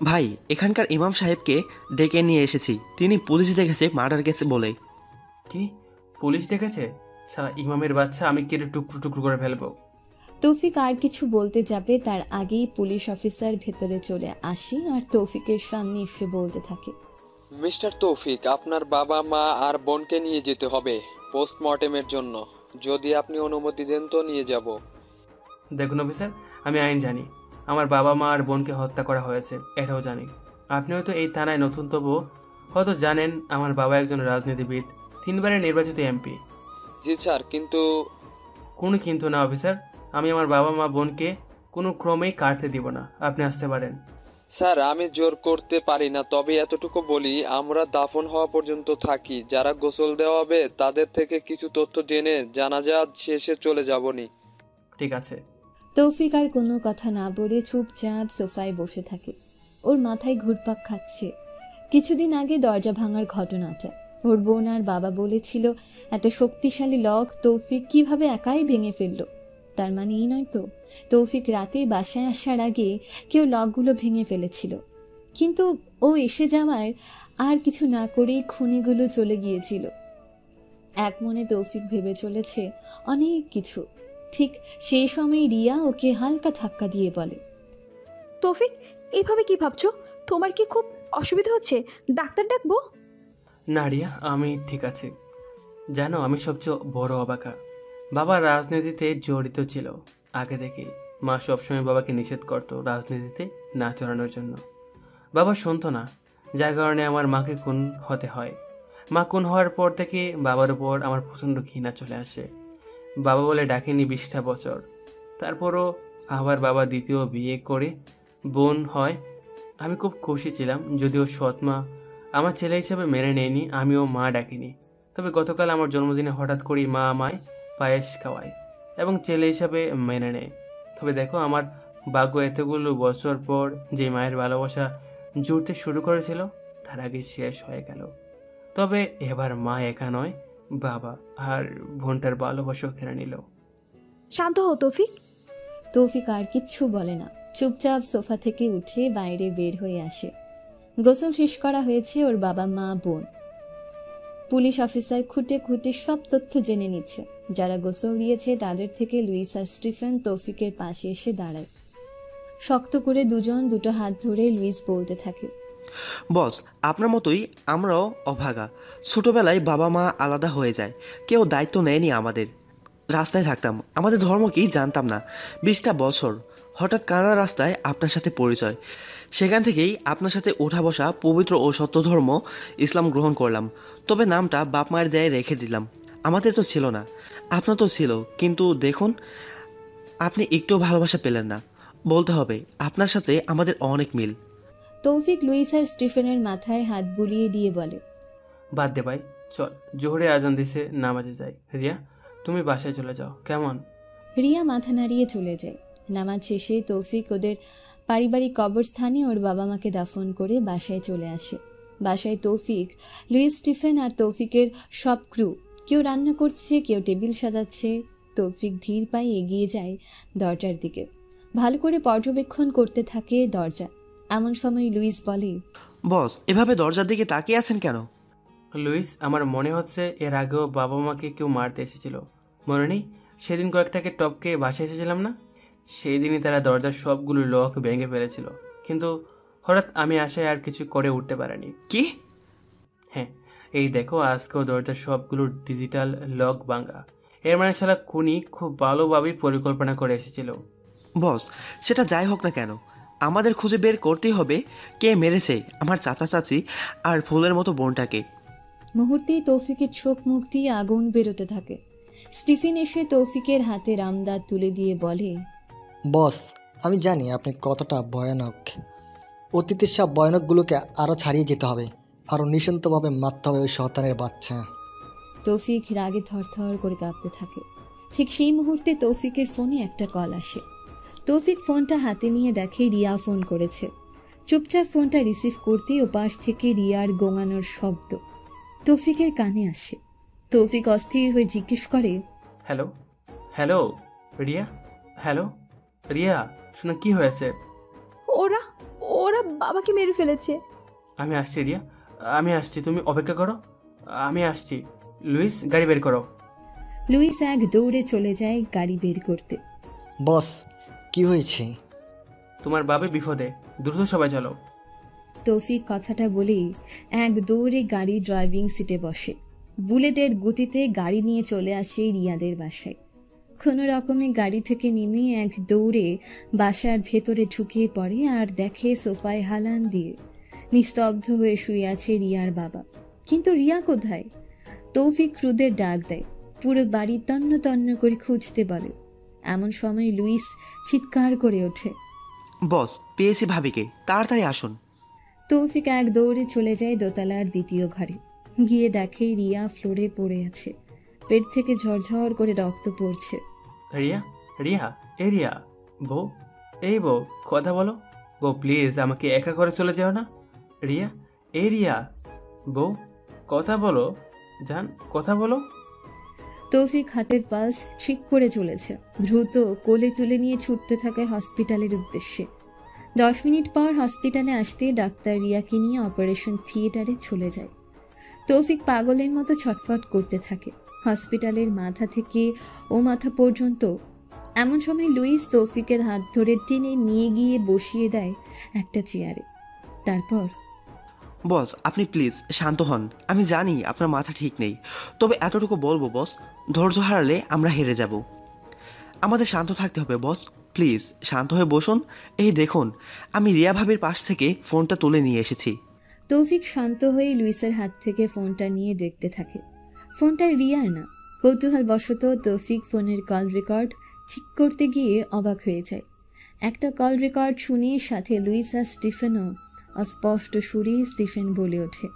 ভাই, এখানকার ইমাম সাহেবকে ডেকে নিয়ে এসেছি। তিনি পুলিশ ডেকেছে মার্ডার কেসে বলে। কি পুলিশ ডেকেছে? শালা ইমামের বাচ্চা, আমি কেটে টুকরো টুকরো করে ফেলবো। তৌফিক আর কিছু বলতে যাবে তার আগেই পুলিশ অফিসার ভেতরে চলে আসে আর তৌফিকের সামনে এসে বলতে থাকে, মিস্টার তৌফিক, আপনার বাবা মা আর বোনকে নিয়ে যেতে হবে পোস্টমর্টেমের জন্য। যদি আপনি অনুমতি দেন তো নিয়ে যাব। দেখুন অফিসার, আমি আইন জানি। আমার বাবা মা আর বোনকে হত্যা করা হয়েছে, এটাও জানি। আপনি হয়তো এই থানায় নতুন, তবুও হয়তো জানেন আমার বাবা একজন রাজনীতিবিদ, 3 বারের নির্বাচিত এমপি। জি স্যার, কিন্তু কোনো কিন্তু না অফিসার। আমি আমার বাবা মা বোনকে কোনো ক্রমেই কাটতে দিব না। আপনি আসতে পারেন। স্যার, আমি জোর করতে পারি না, তবে এতটুকু বলি, আমরা দাফন হওয়া পর্যন্ত থাকি। যারা গোসল দেওয়া হবে তাদের থেকে কিছু তথ্য জেনে জানাজা শেষে চলে যাবনি। ঠিক আছে। তৌফিক আর কোনো কথা না বলে চুপচাপ সোফায় বসে থাকে। ওর মাথায় ঘুরপাক খাচ্ছে কিছুদিন আগে দরজা ভাঙার ঘটনাটা। ওর বোন আর বাবা বলেছিল এত শক্তিশালী লক তৌফিক কিভাবে একাই ভেঙে ফেলল। তার মানে এই নয় তো তৌফিক রাতে বাসায় আসার আগে কেউ লকগুলো ভেঙে ফেলেছিল। কিন্তু ও এসে যাওয়ার আর কিছু না করেই খুনিগুলো চলে গিয়েছিল। এক মনে তৌফিক ভেবে চলেছে অনেক কিছু। ঠিক সেই সময় রিয়া ওকে হালকা ধাক্কা দিয়ে বলে, তৌফিক, এভাবে কি ভাবছো? তোমার কি খুব অসুবিধা হচ্ছে? ডাক্তার ডাকবো? না রিয়া, আমি ঠিক আছে। জানো, আমি সবচেয়ে বড় অবাকা, বাবা রাজনীতিতে জড়িত ছিল আগে থেকেই। মা সবসময় বাবাকে নিষেধ করত রাজনীতিতে না জড়ানোর জন্য। বাবা শুনতো না, যার কারণে আমার মাকে খুন হতে হয়। মা খুন হওয়ার পর থেকে বাবার উপর আমার প্রচণ্ড ঘৃণা চলে আসে। বাবা বলে ডাকেনি 20টা বছর। তারপরও আবার বাবা দ্বিতীয় বিয়ে করে বোন হয়। আমি খুব খুশি ছিলাম, যদিও সৎ মা আমার ছেলে হিসেবে মেনে নেয়নি, আমিও মা ডাকিনি। তবে গতকাল আমার জন্মদিনে হঠাৎ করেই মা আমায় পায়েস খাওয়ায় এবং ছেলে হিসাবে মেনে নেয়। তবে দেখো, আমার ভাগ্য এতগুলো বছর পর যে মায়ের ভালোবাসা জুড়তে শুরু করেছিল তার আগে শেষ হয়ে গেল। তবে এবার মা একা নয়, বাবা আর বোনটার ভালোবাসাও কেড়ে নিল। শান্ত হও তৌফিক। তৌফিক আর কিচ্ছু বলে না, চুপচাপ সোফা থেকে উঠে বাইরে বের হয়ে আসে। গোসল শেষ করা হয়েছে ওর বাবা মা বোন। পুলিশ অফিসার খুঁটে খুঁটে সব তথ্য জেনে নিচ্ছে। যারা গোসল দিয়েছে তাদের থেকে লুইস আর স্টিফেন তৌফিকের পাশে এসে দাঁড়ায়। শক্ত করে দুজন দুটো হাত ধরে লুইস বলতে থাকে, বস, আপনার মতোই আমরাও অভাগা। ছোটবেলায় বাবা মা আলাদা হয়ে যায়, কেউ দায়িত্ব নেয়নি আমাদের। রাস্তায় থাকতাম, আমাদের ধর্ম কি জানতাম না। 20টা বছর, হঠাৎ কানা রাস্তায় আপনার সাথে পরিচয়। সেখান থেকেই আপনার সাথে ওঠা বসা, পবিত্র ও সত্য ধর্ম ইসলাম গ্রহণ করলাম। তবে নামটা বাপ মায়ের দেয় রেখে দিলাম। আমাদের তো ছিল না, আপনার তো ছিল, কিন্তু দেখুন আপনি একটু ভালোবাসা পেলেন না। বলতে হবে আপনার সাথে আমাদের অনেক মিল। তৌফিক লুইস আর স্টিফেনের মাথায় হাত বুলিয়ে দিয়ে বলে, বাদ দে ভাই, চল জোহরে আজান দিছে, নামাজে যাই। রিয়া, তুমি বাসায় চলে যাও, কেমন? রিয়া মাথা নাড়িয়ে চলে যায়। নামাজ শেষে তৌফিক ওদের পারিবারিক কবরস্থানে ওর বাবা মাকে দাফন করে বাসায় চলে আসে। বাসায় তৌফিক, লুইস, স্টিফেন আর তৌফিকের সব ক্রু, কেউ রান্না করছে, কেউ টেবিল সাজাচ্ছে। তৌফিক ধীর পায়ে এগিয়ে যায় দরজার দিকে, ভালো করে পর্যবেক্ষণ করতে থাকে দরজা। এমন সময় লুইস বলে, বস, এভাবে দরজার দিকে তাকিয়ে আছেন কেন? লুইস, আমার মনে হচ্ছে এর আগেও বাবা মাকে কেউ মারতে এসেছিল। মনে নেই সেদিন কয়েকটাকে টপকে বাসায় এসেছিলাম না? সেই দিনই তারা দরজার সবগুলো লক ভেঙে ফেলেছিল, কিন্তু হঠাৎ আমি আসায় আর কিছু করে উঠতে পারিনি। কি? হ্যাঁ, এই দেখো, আজকেও দরজার সবগুলো ডিজিটাল লক ভাঙা। এর মানে শালা খুনি খুব ভালোভাবেই পরিকল্পনা করে এসেছিল। বস, সেটা যাই হোক না কেন, আমাদের খুঁজে বের করতেই হবে কে মেরেছে আমার চাচা চাচি আর ফুলের মতো বোনটাকে। মুহূর্তেই তৌফিকের চোখ মুখ দিয়ে আগুন বেরোতে থাকে। স্টিফেন এসে তৌফিকের হাতে রামদাদ তুলে দিয়ে বলে, বস, আমি জানি আপনি কতটা ভয়ানক। অতীতের সব ভয়ানকগুলোকে আরও ছাড়িয়ে যেতে হবে, আরও নিঃশান্তভাবে মারতে হবে ওই শয়তানের বাচ্চা। তৌফিক রাগে থরথর করে কাঁপতে থাকে। ঠিক সেই মুহূর্তে তৌফিকের ফোনে একটা কল আসে। তৌফিক ফোনটা হাতে নিয়ে দেখে রিয়া ফোন করেছে। চুপচাপ ফোনটা রিসিভ করতেই ওপাশ থেকে রিয়ার গোঙানোর শব্দ তৌফিকের কানে আসে। তৌফিক অস্থির হয়ে জিজ্ঞেস করে, hello hello Riya, hello Riya, শোনা কি হয়েছে? ওরা ওরা বাবাকে মেরে ফেলেছে। আমি আসছি রিয়া, আমি আসছি, তুমি অপেক্ষা করো, আমি আসছি। লুইস, গাড়ি বের করো। লুইস এক দৌড়ে চলে যায় গাড়ি বের করতে। বস, কি হয়েছে? তোমার বাবা বিপদে, দ্রুত সবাই চলো। তৌফিক কথাটা বলেই এক দৌড়ে গাড়ি ড্রাইভিং সিটে বসে। বুলেটের গতিতে গাড়ি নিয়ে চলে আসে রিয়াদের বাসায়। কোনো রকমে গাড়ি থেকে নেমে এক দৌড়ে বাসার ভেতরে ঢুকিয়ে পড়ে আর দেখে সোফায় হালান দিয়ে নিস্তব্ধ হয়ে শুয়ে আছে রিয়ার বাবা। কিন্তু রিয়া কোথায়? তৌফিক ক্রুদের ডাক দেয়, পুরো বাড়ি তন্ন তন্ন করে খুঁজতে বলে। এমন সময় লুইস চিৎকার করে ওঠে, বস, পেয়েছি ভাবিকে, তাড়াতাড়ি আসুন। তৌফিক এক দৌড়ে চলে যায় দোতলার দ্বিতীয় ঘরে। গিয়ে দেখে রিয়া ফ্লোরে পড়ে আছে, পেট থেকে ঝরঝর করে রক্ত পড়ছে। রিয়া, রিয়া, এ রিয়া, বউ, এই বউ, কথা বলো। বউ প্লিজ, আমাকে একা করে চলে যাও না। রিয়া, এই রিয়া, বউ, কথা বলো, জান, কথা বলো। তৌফিক হাতের পালস ঠিক করে চলেছে। দ্রুত কোলে তুলে নিয়ে ছুটতে থাকে হসপিটালের উদ্দেশ্যে। 10 মিনিট পর হসপিটালে আসতে ডাক্তার রিয়াকে নিয়ে অপারেশন থিয়েটারে চলে যায়। তৌফিক পাগলের মতো ছটফট করতে থাকে, হসপিটালের মাথা থেকে ও মাথা পর্যন্ত। এমন সময় লুইস তৌফিকের হাত ধরে টেনে নিয়ে গিয়ে বসিয়ে দেয় একটা চেয়ারে। তারপর, বস, আপনি প্লিজ শান্ত হন। আমি জানি আপনার মাথা ঠিক নেই, তবে এতটুকু বলবো বস, ধৈর্য হারালে আমরা হেরে যাব। আমাদের শান্ত থাকতে হবে বস, প্লিজ শান্ত হয়ে বসুন। এই দেখুন, আমি রিয়া ভাবির পাশ থেকে ফোনটা তুলে নিয়ে এসেছি। তৌফিক শান্ত হয়ে লুইসের হাত থেকে ফোনটা নিয়ে দেখতে থাকে। ফোনটা রিয়ার না। কৌতূহলবশত তৌফিক ফোনের কল রেকর্ড চেক করতে গিয়ে অবাক হয়ে যায়। একটা কল রেকর্ড শুনে সাথে লুইস আর স্টিফেনও। অস্পষ্ট সুরে স্টিফেন বলে ওঠে,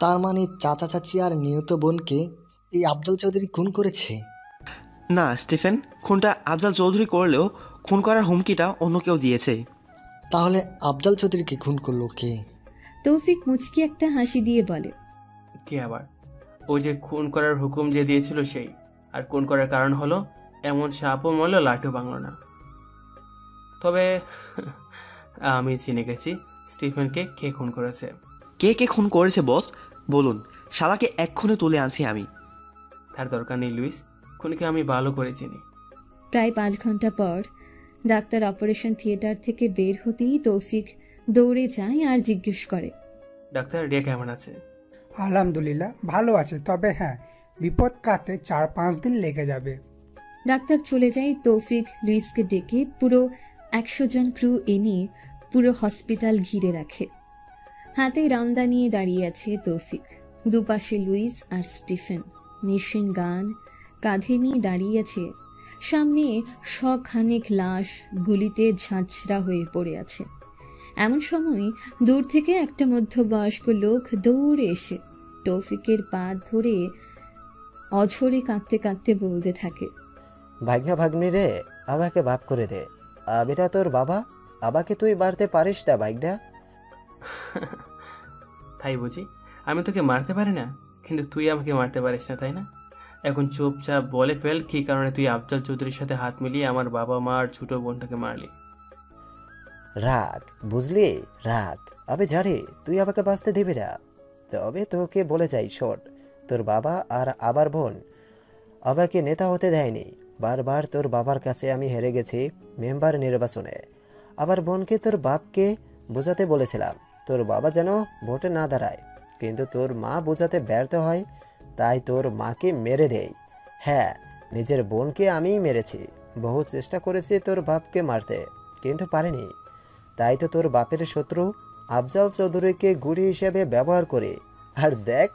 তার মানে চাচা চাচি আর নিহত বোনকে এই আফজাল চৌধুরী খুন করেছে? না স্টিফেন, খুনটা আফজাল চৌধুরী করলেও খুন করার হুমকিটা অন্য কেউ দিয়েছে। তাহলে আফজাল চৌধুরীকে খুন করলো কে? তৌফিক মুচকি একটা হাসি দিয়ে বলে, কে আবার? ওই যে খুন করার হুকুম যে দিয়েছিল সেই। আর খুন করার কারণ হলো এমন সাপও মরল, লাঠু ভাঙল না। তবে আমি চিনে গেছি স্টিফেনকে কে খুন করেছে। কে কে খুন করেছে বস বলুন, শালাকে এক্ষুনি তুলে আনছি আমি। তার দরকার নেই লুইস, খুনিকে আমি ভালো করে চিনি। প্রায় 5 ঘন্টা পর ডাক্তার অপারেশন থিয়েটার থেকে বের হতেই তৌফিক দৌড়ে যায় আর জিজ্ঞেস করে, ডাক্তার, রিয়া কেমন আছে? আলহামদুলিল্লাহ ভালো আছে, তবে হ্যাঁ বিপদ কাটতে 4-5 দিন লেগে যাবে। ডাক্তার চলে যায়। তৌফিক লুইসকে ডেকে পুরো 100 জন ক্রু এনে পুরো হসপিটাল ঘিরে রাখে। হাতে রামদা নিয়ে দাঁড়িয়ে আছে তৌফিক, দুপাশে লুইস আর স্টিফেন মেশিন গান কাঁধে নিয়ে দাঁড়িয়ে আছে। সামনে শখানেক লাশ গুলিতে ঝাঁঝরা হয়ে পড়ে আছে। এমন সময় দূর থেকে একটা মধ্যবয়স্ক লোক দৌড়ে এসে তৌফিকের পা ধরে অঝরে কাঁদতে কাঁদতে বলতে থাকে, ভাগ্না ভাগ্নি রে, আমাকে মাফ করে দে। আমিটা তোর বাবা, আমাকে তুই মারতে পারিস না ভাগ্না। তাই বুঝি? আমি তোকে মারতে পারি না, কিন্তু তুই আমাকে মারতে পারিস না, তাই না? এখন চুপচাপ বলে ফেল কি কারণে তুই আফজাল চৌধুরীর সাথে হাত মিলিয়ে আমার বাবা মা আর ছোট বোনটাকে মারলি। রাগ, বুঝলি? রাগ। আমি জানি তুই আমাকে বাঁচতে দিবি না, তবে তোকে বলে যাই শোন, তোর বাবা আর আমার বোন আমাকে নেতা হতে দেয়নি। বারবার তোর বাবার কাছে আমি হেরে গেছি মেম্বার নির্বাচনে। আমার বোনকে তোর বাপকে বোঝাতে বলেছিলাম তোর বাবা যেন ভোটে না দাঁড়ায়, কিন্তু তোর মা বোঝাতে ব্যর্থ হয়, তাই তোর মাকে মেরে দেই। হ্যাঁ, নিজের বোনকে আমিই মেরেছি। বহু চেষ্টা করেছি তোর বাপকে মারতে, কিন্তু পারিনি। তাই তো তোর বাপের শত্রু আফজাল চৌধুরীকে গুলি হিসেবে ব্যবহার করে, আর দেখ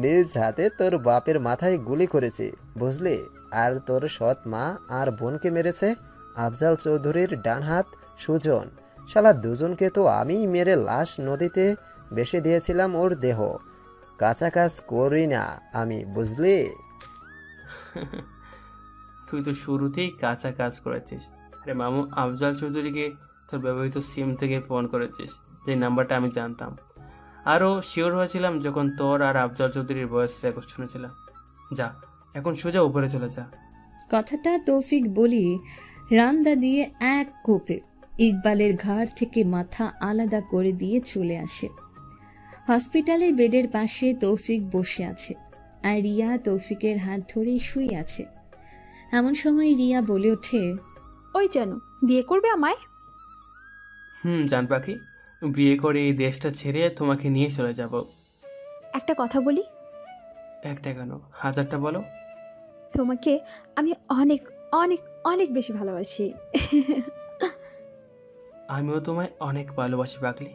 নিজ হাতে তোর বাপের মাথায় গুলি করেছি, বুঝলি? আর তোর সৎ মা আর বোনকে মেরেছে আফজাল চৌধুরীর ডান হাত সুজন। শালা দুজনকে তো আমিই মেরে লাশ নদীতে বেশে দিয়েছিলাম ওর দেহ। কাঁচা কাজ করি না আমি, বুঝলি? তুই তো শুরুতেই কাঁচা কাজ করেছিস। আরে মামু, আফজাল চৌধুরীকে তোর ব্যবহৃত সিম থেকে ফোন করেছিস, যে নাম্বারটা আমি জানতাম। আরও শিওর হয়েছিলাম যখন তোর আর আফজাল চৌধুরীর ভয়েস রেকর্ড শুনেছিলাম। যা, এখন সোজা উপরে চলে যা। কথাটা তৌফিক বলি রামদা দিয়ে এক কোপে ইকবালের ঘাড় থেকে মাথা আলাদা করে দিয়ে চলে আসে। হসপিটালের বেডের পাশে তৌফিক বসে আছে, আর রিয়া তৌফিকের হাত ধরে শুয়ে আছে। এমন সময় রিয়া বলে ওঠে, ওই যেন বিয়ে করবে আমায়? জান পাখি, বিয়ে করে এই দেশটা ছেড়ে তোমাকে নিয়ে চলে যাব। একটা কথা বলি। একটা কেন, 1000টা বলো। তোমাকে আমি অনেক অনেক অনেক বেশি ভালোবাসি। আমিও তোমায় অনেক ভালোবাসি পাগলি।